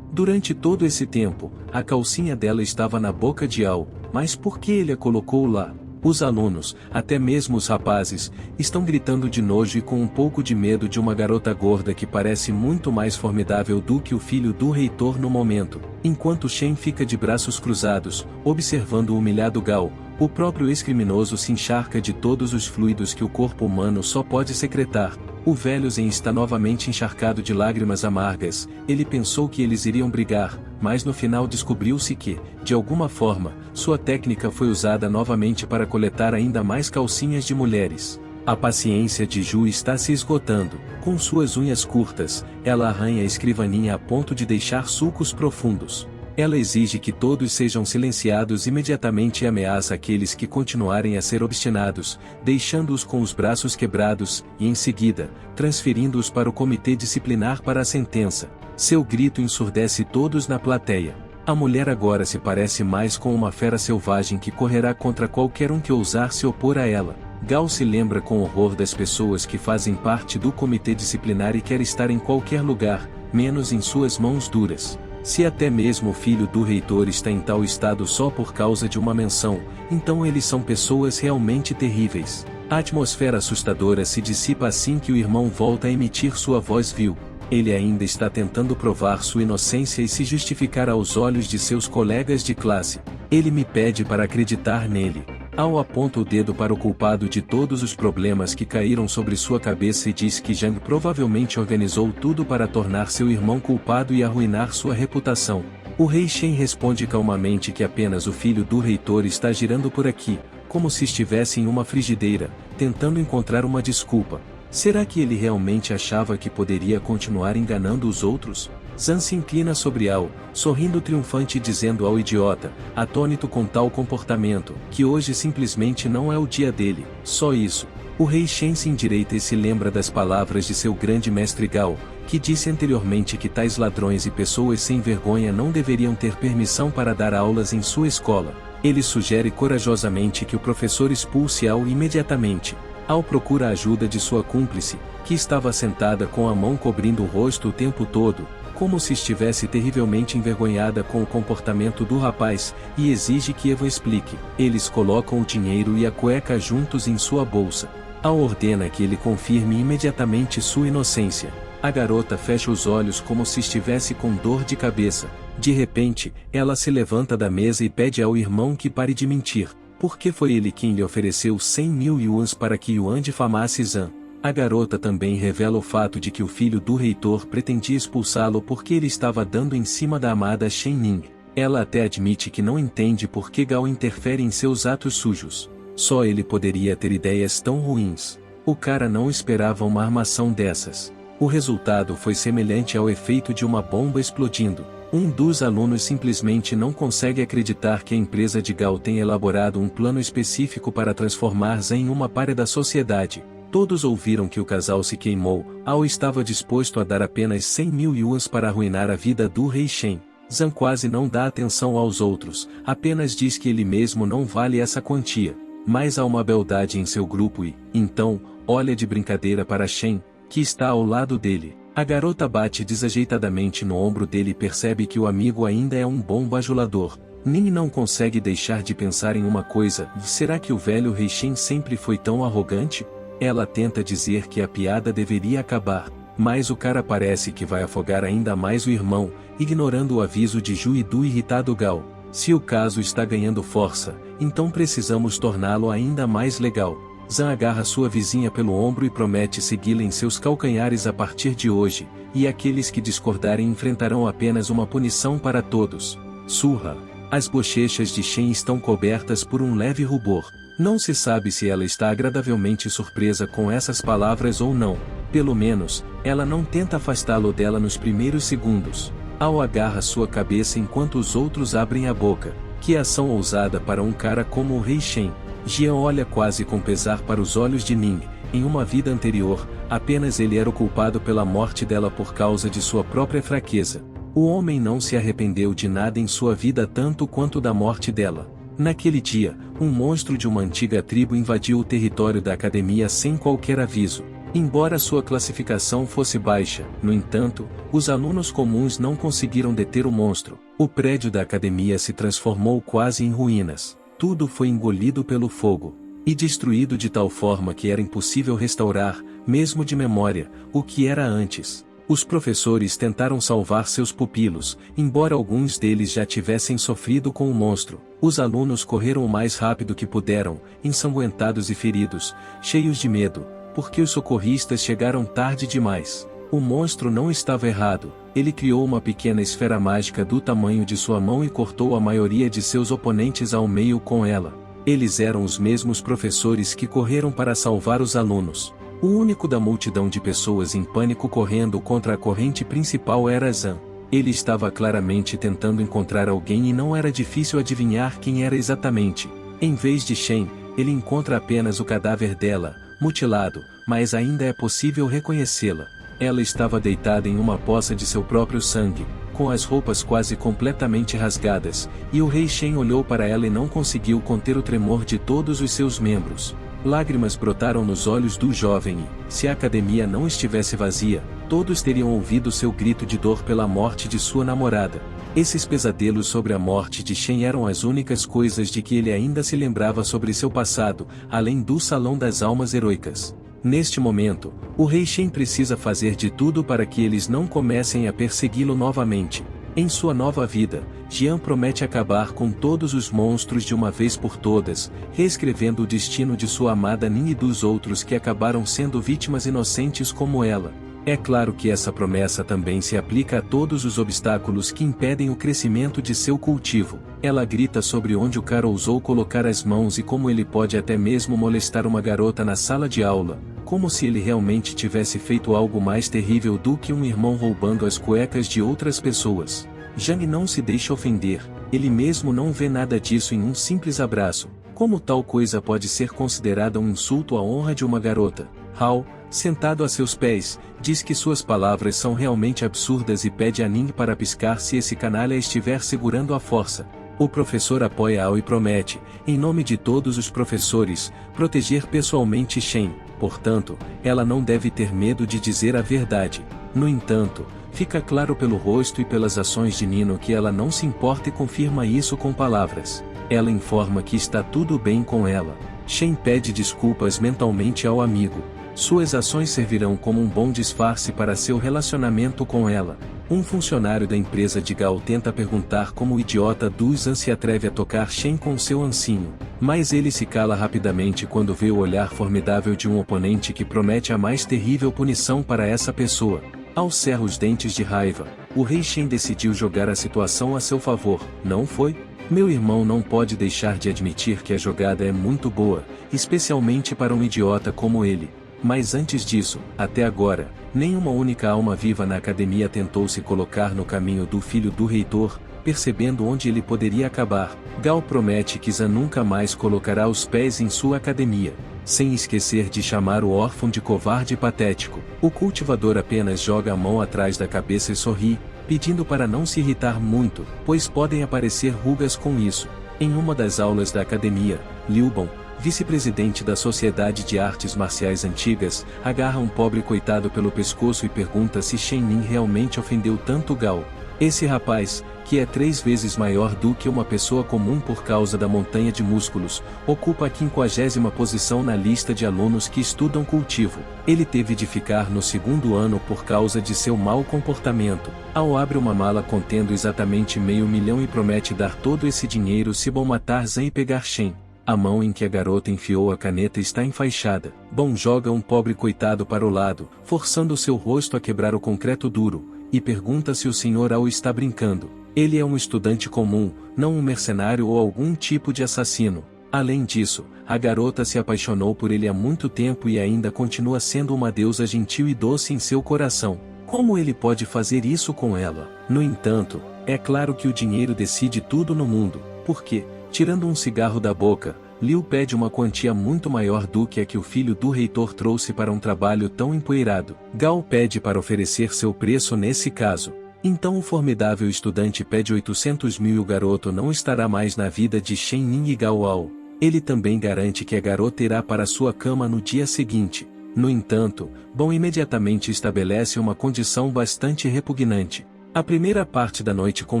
[SPEAKER 1] Durante todo esse tempo, a calcinha dela estava na boca de Ao, mas por que ele a colocou lá? Os alunos, até mesmo os rapazes, estão gritando de nojo e com um pouco de medo de uma garota gorda que parece muito mais formidável do que o filho do reitor no momento. Enquanto Shen fica de braços cruzados, observando o humilhado Gao, o próprio ex-criminoso se encharca de todos os fluidos que o corpo humano só pode secretar. O velho Zen está novamente encharcado de lágrimas amargas. Ele pensou que eles iriam brigar, mas no final descobriu-se que, de alguma forma, sua técnica foi usada novamente para coletar ainda mais calcinhas de mulheres. A paciência de Ju está se esgotando. Com suas unhas curtas, ela arranha a escrivaninha a ponto de deixar sulcos profundos. Ela exige que todos sejam silenciados imediatamente e ameaça aqueles que continuarem a ser obstinados, deixando-os com os braços quebrados, e em seguida, transferindo-os para o comitê disciplinar para a sentença. Seu grito ensurdece todos na plateia. A mulher agora se parece mais com uma fera selvagem que correrá contra qualquer um que ousar se opor a ela. Gao se lembra com horror das pessoas que fazem parte do comitê disciplinar e quer estar em qualquer lugar, menos em suas mãos duras. Se até mesmo o filho do reitor está em tal estado só por causa de uma menção, então eles são pessoas realmente terríveis. A atmosfera assustadora se dissipa assim que o irmão volta a emitir sua voz vil. Ele ainda está tentando provar sua inocência e se justificar aos olhos de seus colegas de classe. Ele me pede para acreditar nele. Ao aponta o dedo para o culpado de todos os problemas que caíram sobre sua cabeça e diz que Zhang provavelmente organizou tudo para tornar seu irmão culpado e arruinar sua reputação. O rei Shen responde calmamente que apenas o filho do reitor está girando por aqui, como se estivesse em uma frigideira, tentando encontrar uma desculpa. Será que ele realmente achava que poderia continuar enganando os outros? Zan se inclina sobre Ao, sorrindo triunfante e dizendo ao idiota, atônito com tal comportamento, que hoje simplesmente não é o dia dele, só isso. O rei Shen se endireita e se lembra das palavras de seu grande mestre Gao, que disse anteriormente que tais ladrões e pessoas sem vergonha não deveriam ter permissão para dar aulas em sua escola. Ele sugere corajosamente que o professor expulse Ao imediatamente. Ao procura a ajuda de sua cúmplice, que estava sentada com a mão cobrindo o rosto o tempo todo, como se estivesse terrivelmente envergonhada com o comportamento do rapaz, e exige que Eva explique. Eles colocam o dinheiro e a cueca juntos em sua bolsa. Al ordena que ele confirme imediatamente sua inocência. A garota fecha os olhos como se estivesse com dor de cabeça. De repente, ela se levanta da mesa e pede ao irmão que pare de mentir, porque foi ele quem lhe ofereceu 100.000 yuans para que Yuan difamasse Zhang. A garota também revela o fato de que o filho do reitor pretendia expulsá-lo porque ele estava dando em cima da amada Shen Ning. Ela até admite que não entende por que Gao interfere em seus atos sujos. Só ele poderia ter ideias tão ruins. O cara não esperava uma armação dessas. O resultado foi semelhante ao efeito de uma bomba explodindo. Um dos alunos simplesmente não consegue acreditar que a empresa de Gao tenha elaborado um plano específico para transformar Zhang em uma pária da sociedade. Todos ouviram que o casal se queimou. Ao estava disposto a dar apenas 100.000 yuans para arruinar a vida do rei Shen. Zhang quase não dá atenção aos outros, apenas diz que ele mesmo não vale essa quantia. Mas há uma beldade em seu grupo e, então, olha de brincadeira para Shen, que está ao lado dele. A garota bate desajeitadamente no ombro dele e percebe que o amigo ainda é um bom bajulador. Nin não consegue deixar de pensar em uma coisa: será que o velho rei Shen sempre foi tão arrogante? Ela tenta dizer que a piada deveria acabar, mas o cara parece que vai afogar ainda mais o irmão, ignorando o aviso de Ju e do irritado Gao. Se o caso está ganhando força, então precisamos torná-lo ainda mais legal. Zhang agarra sua vizinha pelo ombro e promete segui-la em seus calcanhares a partir de hoje, e aqueles que discordarem enfrentarão apenas uma punição para todos. Surra. As bochechas de Shen estão cobertas por um leve rubor. Não se sabe se ela está agradavelmente surpresa com essas palavras ou não. Pelo menos, ela não tenta afastá-lo dela nos primeiros segundos. Ao agarra sua cabeça enquanto os outros abrem a boca. Que ação ousada para um cara como o rei Shen. Jian olha quase com pesar para os olhos de Ning. Em uma vida anterior, apenas ele era o culpado pela morte dela por causa de sua própria fraqueza. O homem não se arrependeu de nada em sua vida tanto quanto da morte dela. Naquele dia, um monstro de uma antiga tribo invadiu o território da academia sem qualquer aviso. Embora sua classificação fosse baixa, no entanto, os alunos comuns não conseguiram deter o monstro. O prédio da academia se transformou quase em ruínas. Tudo foi engolido pelo fogo e destruído de tal forma que era impossível restaurar, mesmo de memória, o que era antes. Os professores tentaram salvar seus pupilos, embora alguns deles já tivessem sofrido com o monstro. Os alunos correram o mais rápido que puderam, ensanguentados e feridos, cheios de medo, porque os socorristas chegaram tarde demais. O monstro não estava errado. Ele criou uma pequena esfera mágica do tamanho de sua mão e cortou a maioria de seus oponentes ao meio com ela. Eles eram os mesmos professores que correram para salvar os alunos. O único da multidão de pessoas em pânico correndo contra a corrente principal era Zhang. Ele estava claramente tentando encontrar alguém e não era difícil adivinhar quem era exatamente. Em vez de Shen, ele encontra apenas o cadáver dela, mutilado, mas ainda é possível reconhecê-la. Ela estava deitada em uma poça de seu próprio sangue, com as roupas quase completamente rasgadas, e o rei Shen olhou para ela e não conseguiu conter o tremor de todos os seus membros. Lágrimas brotaram nos olhos do jovem e, se a academia não estivesse vazia, todos teriam ouvido seu grito de dor pela morte de sua namorada. Esses pesadelos sobre a morte de Shen eram as únicas coisas de que ele ainda se lembrava sobre seu passado, além do Salão das Almas Heroicas. Neste momento, o rei Shen precisa fazer de tudo para que eles não comecem a persegui-lo novamente. Em sua nova vida, Jian promete acabar com todos os monstros de uma vez por todas, reescrevendo o destino de sua amada Nin e dos outros que acabaram sendo vítimas inocentes como ela. É claro que essa promessa também se aplica a todos os obstáculos que impedem o crescimento de seu cultivo. Ela grita sobre onde o cara ousou colocar as mãos e como ele pode até mesmo molestar uma garota na sala de aula, como se ele realmente tivesse feito algo mais terrível do que um irmão roubando as cuecas de outras pessoas. Zhang não se deixa ofender, ele mesmo não vê nada disso em um simples abraço. Como tal coisa pode ser considerada um insulto à honra de uma garota? Hao, sentado a seus pés, diz que suas palavras são realmente absurdas e pede a Ning para piscar se esse canalha estiver segurando a força. O professor apoia Ao e promete, em nome de todos os professores, proteger pessoalmente Shen, portanto, ela não deve ter medo de dizer a verdade. No entanto, fica claro pelo rosto e pelas ações de Nino que ela não se importa e confirma isso com palavras. Ela informa que está tudo bem com ela. Shen pede desculpas mentalmente ao amigo. Suas ações servirão como um bom disfarce para seu relacionamento com ela. Um funcionário da empresa de Gao tenta perguntar como o idiota Du Zhan se atreve a tocar Shen com seu ancinho, mas ele se cala rapidamente quando vê o olhar formidável de um oponente que promete a mais terrível punição para essa pessoa. Ao cerrar os dentes de raiva, o rei Shen decidiu jogar a situação a seu favor, não foi? Meu irmão não pode deixar de admitir que a jogada é muito boa, especialmente para um idiota como ele. Mas antes disso, até agora, nenhuma única alma viva na academia tentou se colocar no caminho do filho do reitor, percebendo onde ele poderia acabar. Gao promete que Zhan nunca mais colocará os pés em sua academia, sem esquecer de chamar o órfão de covarde e patético. O cultivador apenas joga a mão atrás da cabeça e sorri, pedindo para não se irritar muito, pois podem aparecer rugas com isso. Em uma das aulas da academia, Liu Bon, vice-presidente da Sociedade de Artes Marciais Antigas, agarra um pobre coitado pelo pescoço e pergunta se Shen Ning realmente ofendeu tanto Gao. Esse rapaz, que é 3 vezes maior do que uma pessoa comum por causa da montanha de músculos, ocupa a 50ª posição na lista de alunos que estudam cultivo. Ele teve de ficar no 2º ano por causa de seu mau comportamento. Ao abre uma mala contendo exatamente $500 mil e promete dar todo esse dinheiro se Bon matar Zhan e pegar Shen. A mão em que a garota enfiou a caneta está enfaixada. Bon joga um pobre coitado para o lado, forçando seu rosto a quebrar o concreto duro, e pergunta se o Sr. Ao está brincando. Ele é um estudante comum, não um mercenário ou algum tipo de assassino. Além disso, a garota se apaixonou por ele há muito tempo e ainda continua sendo uma deusa gentil e doce em seu coração. Como ele pode fazer isso com ela? No entanto, é claro que o dinheiro decide tudo no mundo, porque, tirando um cigarro da boca, Liu pede uma quantia muito maior do que a que o filho do reitor trouxe para um trabalho tão empoeirado. Gao pede para oferecer seu preço nesse caso. Então o formidável estudante pede 800 mil e o garoto não estará mais na vida de Shen Ning e Gao Ao. Ele também garante que a garota irá para sua cama no dia seguinte. No entanto, Bon imediatamente estabelece uma condição bastante repugnante. A primeira parte da noite com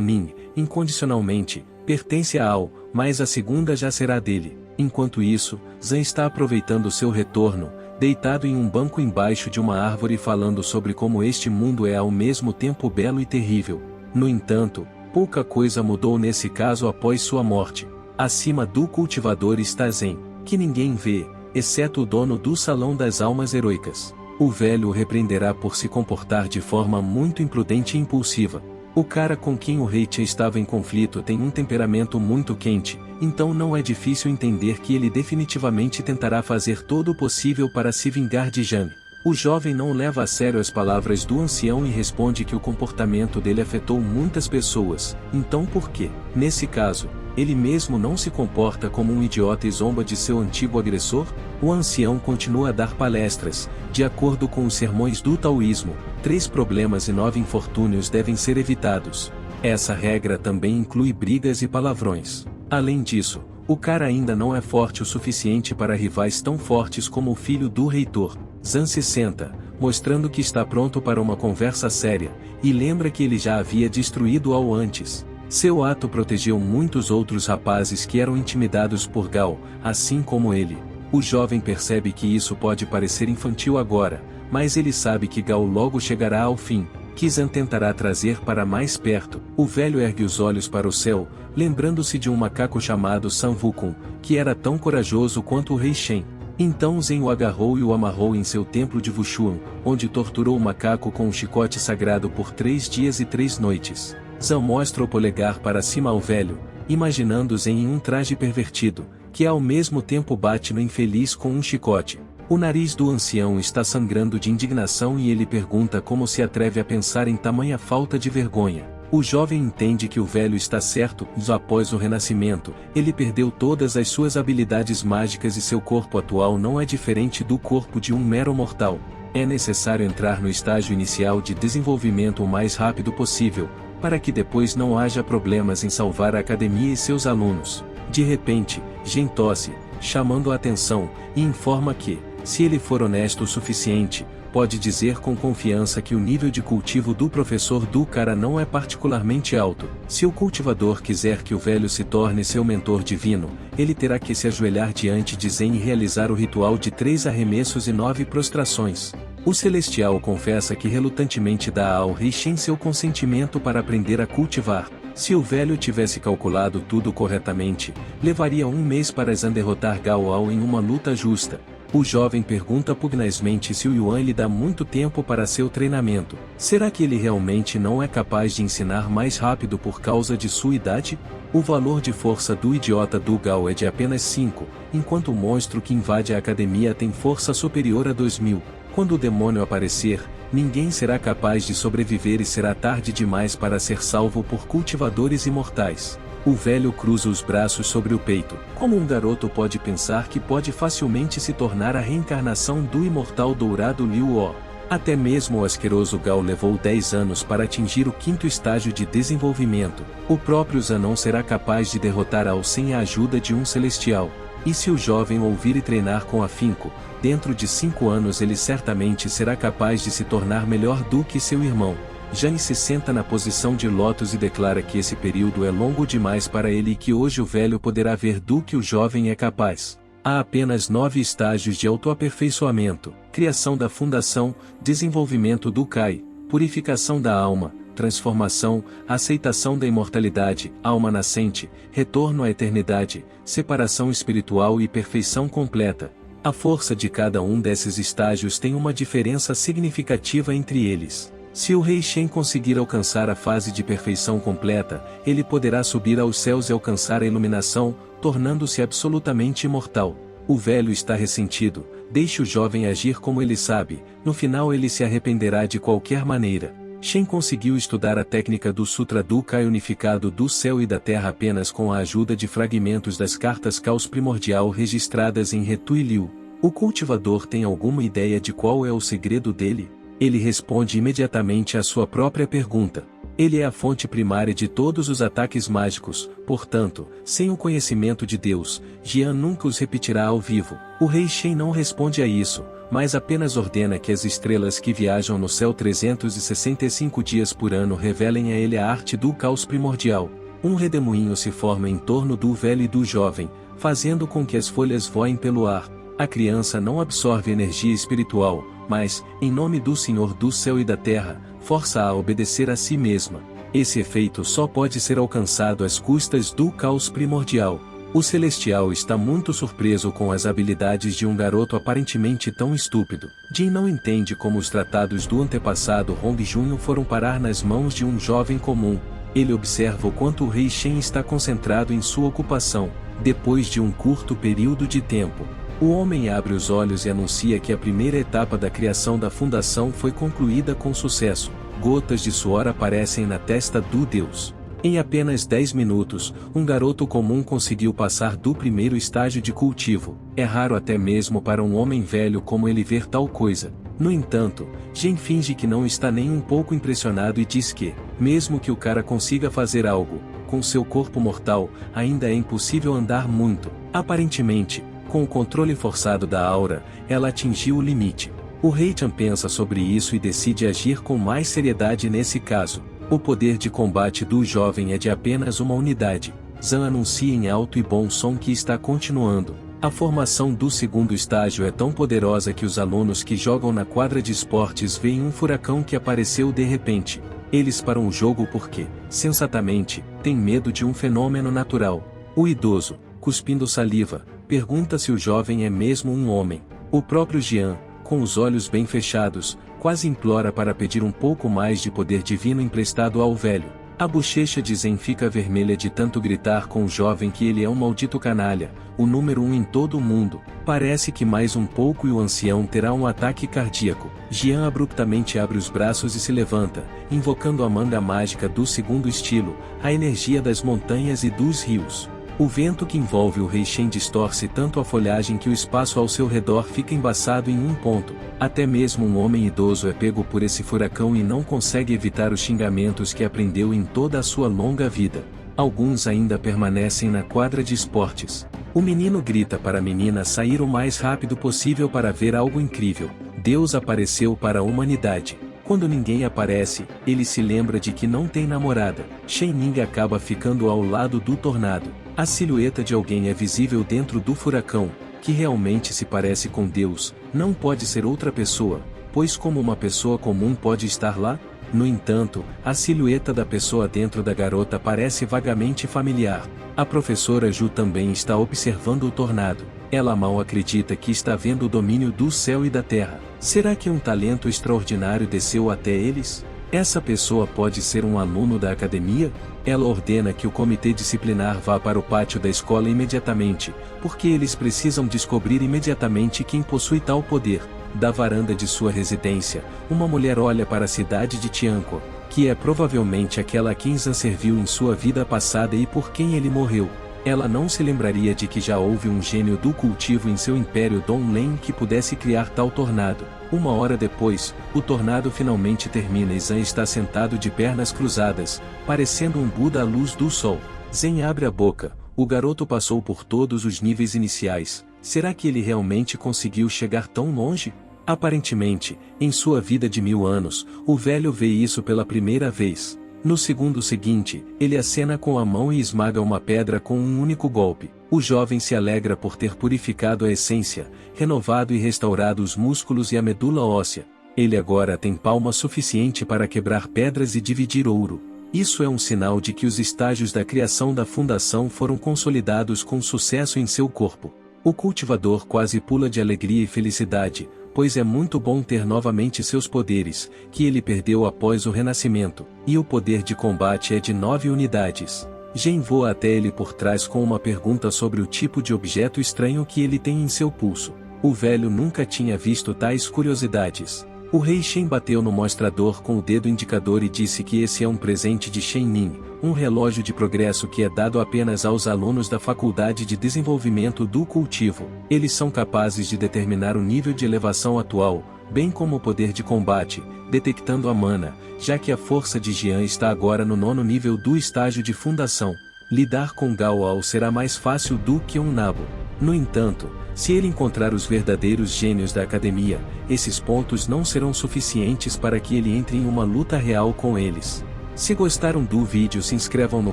[SPEAKER 1] Ning, incondicionalmente, pertence a Ao, mas a segunda já será dele. Enquanto isso, Zhan está aproveitando seu retorno, deitado em um banco embaixo de uma árvore falando sobre como este mundo é ao mesmo tempo belo e terrível. No entanto, pouca coisa mudou nesse caso após sua morte. Acima do cultivador está Zhen, que ninguém vê, exceto o dono do Salão das Almas Heroicas. O velho o repreenderá por se comportar de forma muito imprudente e impulsiva. O cara com quem o rei Che estava em conflito tem um temperamento muito quente, então não é difícil entender que ele definitivamente tentará fazer todo o possível para se vingar de Zhan. O jovem não leva a sério as palavras do ancião e responde que o comportamento dele afetou muitas pessoas, então por quê? Nesse caso, ele mesmo não se comporta como um idiota e zomba de seu antigo agressor? O ancião continua a dar palestras. De acordo com os sermões do taoísmo, 3 problemas e 9 infortúnios devem ser evitados. Essa regra também inclui brigas e palavrões. Além disso, o cara ainda não é forte o suficiente para rivais tão fortes como o filho do reitor. Zhan se senta, mostrando que está pronto para uma conversa séria, e lembra que ele já havia destruído Ao antes. Seu ato protegeu muitos outros rapazes que eram intimidados por Gao, assim como ele. O jovem percebe que isso pode parecer infantil agora, mas ele sabe que Gao logo chegará ao fim, que Zhan tentará trazer para mais perto. O velho ergue os olhos para o céu, lembrando-se de um macaco chamado San Wukong, que era tão corajoso quanto o rei Shen. Então Zhen o agarrou e o amarrou em seu templo de Wushuan, onde torturou o macaco com um chicote sagrado por 3 dias e 3 noites. Zhan mostra o polegar para cima ao velho, imaginando Zhen em um traje pervertido, que ao mesmo tempo bate no infeliz com um chicote. O nariz do ancião está sangrando de indignação e ele pergunta como se atreve a pensar em tamanha falta de vergonha. O jovem entende que o velho está certo, após o renascimento, ele perdeu todas as suas habilidades mágicas e seu corpo atual não é diferente do corpo de um mero mortal. É necessário entrar no estágio inicial de desenvolvimento o mais rápido possível, para que depois não haja problemas em salvar a academia e seus alunos. De repente, Gen tosse, chamando a atenção, e informa que, se ele for honesto o suficiente, pode dizer com confiança que o nível de cultivo do professor do cara não é particularmente alto. Se o cultivador quiser que o velho se torne seu mentor divino, ele terá que se ajoelhar diante de Zen e realizar o ritual de 3 arremessos e 9 prostrações. O celestial confessa que relutantemente dá ao rei Shen seu consentimento para aprender a cultivar. Se o velho tivesse calculado tudo corretamente, levaria 1 mês para Zan derrotar Gao Ao em uma luta justa. O jovem pergunta pugnazmente se o Yuan lhe dá muito tempo para seu treinamento. Será que ele realmente não é capaz de ensinar mais rápido por causa de sua idade? O valor de força do idiota do Gao é de apenas 5, enquanto o monstro que invade a academia tem força superior a 2000. Quando o demônio aparecer, ninguém será capaz de sobreviver e será tarde demais para ser salvo por cultivadores imortais. O velho cruza os braços sobre o peito. Como um garoto pode pensar que pode facilmente se tornar a reencarnação do imortal dourado Liu O? Até mesmo o asqueroso Gao levou 10 anos para atingir o 5º estágio de desenvolvimento. O próprio Zan não será capaz de derrotar Ao sem a ajuda de um celestial. E se o jovem ouvir e treinar com afinco, dentro de 5 anos ele certamente será capaz de se tornar melhor do que seu irmão. Jane se senta na posição de lótus e declara que esse período é longo demais para ele e que hoje o velho poderá ver do que o jovem é capaz. Há apenas 9 estágios de autoaperfeiçoamento: criação da fundação, desenvolvimento do Kai, purificação da alma, transformação, aceitação da imortalidade, alma nascente, retorno à eternidade, separação espiritual e perfeição completa. A força de cada um desses estágios tem uma diferença significativa entre eles. Se o rei Shen conseguir alcançar a fase de perfeição completa, ele poderá subir aos céus e alcançar a iluminação, tornando-se absolutamente imortal. O velho está ressentido, deixe o jovem agir como ele sabe, no final ele se arrependerá de qualquer maneira. Shen conseguiu estudar a técnica do Sutra do Kai unificado do céu e da terra apenas com a ajuda de fragmentos das cartas Caos Primordial registradas em Retu e Liu. O cultivador tem alguma ideia de qual é o segredo dele? Ele responde imediatamente à sua própria pergunta. Ele é a fonte primária de todos os ataques mágicos, portanto, sem o conhecimento de Deus, Jian nunca os repetirá ao vivo. O rei Shen não responde a isso, mas apenas ordena que as estrelas que viajam no céu 365 dias por ano revelem a ele a arte do caos primordial. Um redemoinho se forma em torno do velho e do jovem, fazendo com que as folhas voem pelo ar. A criança não absorve energia espiritual, mas, em nome do Senhor do céu e da terra, força-a a obedecer a si mesma. Esse efeito só pode ser alcançado às custas do caos primordial. O celestial está muito surpreso com as habilidades de um garoto aparentemente tão estúpido. Jin não entende como os tratados do antepassado Hong Junho foram parar nas mãos de um jovem comum. Ele observa o quanto o rei Shen está concentrado em sua ocupação. Depois de um curto período de tempo, o homem abre os olhos e anuncia que a primeira etapa da criação da fundação foi concluída com sucesso. Gotas de suor aparecem na testa do deus. Em apenas 10 minutos, um garoto comum conseguiu passar do primeiro estágio de cultivo. É raro até mesmo para um homem velho como ele ver tal coisa. No entanto, Jin finge que não está nem um pouco impressionado e diz que, mesmo que o cara consiga fazer algo, com seu corpo mortal, ainda é impossível andar muito. Aparentemente, com o controle forçado da aura, ela atingiu o limite. O rei Chan pensa sobre isso e decide agir com mais seriedade nesse caso. O poder de combate do jovem é de apenas uma unidade. Zan anuncia em alto e bom som que está continuando. A formação do segundo estágio é tão poderosa que os alunos que jogam na quadra de esportes veem um furacão que apareceu de repente. Eles param o jogo porque, sensatamente, têm medo de um fenômeno natural. O idoso, cuspindo saliva, pergunta se o jovem é mesmo um homem. O próprio Jian, com os olhos bem fechados, quase implora para pedir um pouco mais de poder divino emprestado ao velho. A bochecha de Zen fica vermelha de tanto gritar com o jovem que ele é um maldito canalha, o número 1 em todo o mundo. Parece que mais um pouco e o ancião terá um ataque cardíaco. Jian abruptamente abre os braços e se levanta, invocando a manga mágica do segundo estilo, a energia das montanhas e dos rios. O vento que envolve o Rei Shen distorce tanto a folhagem que o espaço ao seu redor fica embaçado em um ponto. Até mesmo um homem idoso é pego por esse furacão e não consegue evitar os xingamentos que aprendeu em toda a sua longa vida. Alguns ainda permanecem na quadra de esportes. O menino grita para a menina sair o mais rápido possível para ver algo incrível. Deus apareceu para a humanidade. Quando ninguém aparece, ele se lembra de que não tem namorada. Shen Ning acaba ficando ao lado do tornado. A silhueta de alguém é visível dentro do furacão, que realmente se parece com Deus. Não pode ser outra pessoa, pois como uma pessoa comum pode estar lá? No entanto, a silhueta da pessoa dentro da garota parece vagamente familiar. A professora Ju também está observando o tornado. Ela mal acredita que está vendo o domínio do céu e da terra. Será que um talento extraordinário desceu até eles? Essa pessoa pode ser um aluno da academia? Ela ordena que o comitê disciplinar vá para o pátio da escola imediatamente, porque eles precisam descobrir imediatamente quem possui tal poder. Da varanda de sua residência, uma mulher olha para a cidade de Tianquo, que é provavelmente aquela a quem Zan serviu em sua vida passada e por quem ele morreu. Ela não se lembraria de que já houve um gênio do cultivo em seu império Donglen que pudesse criar tal tornado. Uma hora depois, o tornado finalmente termina e Zan está sentado de pernas cruzadas, parecendo um Buda à luz do sol. Zen abre a boca. O garoto passou por todos os níveis iniciais. Será que ele realmente conseguiu chegar tão longe? Aparentemente, em sua vida de 1000 anos, o velho vê isso pela primeira vez. No segundo seguinte, ele acena com a mão e esmaga uma pedra com um único golpe. O jovem se alegra por ter purificado a essência, renovado e restaurado os músculos e a medula óssea. Ele agora tem palma suficiente para quebrar pedras e dividir ouro. Isso é um sinal de que os estágios da criação da fundação foram consolidados com sucesso em seu corpo. O cultivador quase pula de alegria e felicidade, pois é muito bom ter novamente seus poderes, que ele perdeu após o renascimento, e o poder de combate é de 9 unidades. Gen voa até ele por trás com uma pergunta sobre o tipo de objeto estranho que ele tem em seu pulso. O velho nunca tinha visto tais curiosidades. O Rei Shen bateu no mostrador com o dedo indicador e disse que esse é um presente de Shen Ning, um relógio de progresso que é dado apenas aos alunos da Faculdade de Desenvolvimento do Cultivo. Eles são capazes de determinar o nível de elevação atual, bem como o poder de combate, detectando a mana, já que a força de Jian está agora no 9º nível do estágio de fundação. Lidar com Gao Ao será mais fácil do que um nabo. No entanto, se ele encontrar os verdadeiros gênios da academia, esses pontos não serão suficientes para que ele entre em uma luta real com eles. Se gostaram do vídeo, se inscrevam no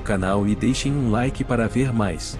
[SPEAKER 1] canal e deixem um like para ver mais.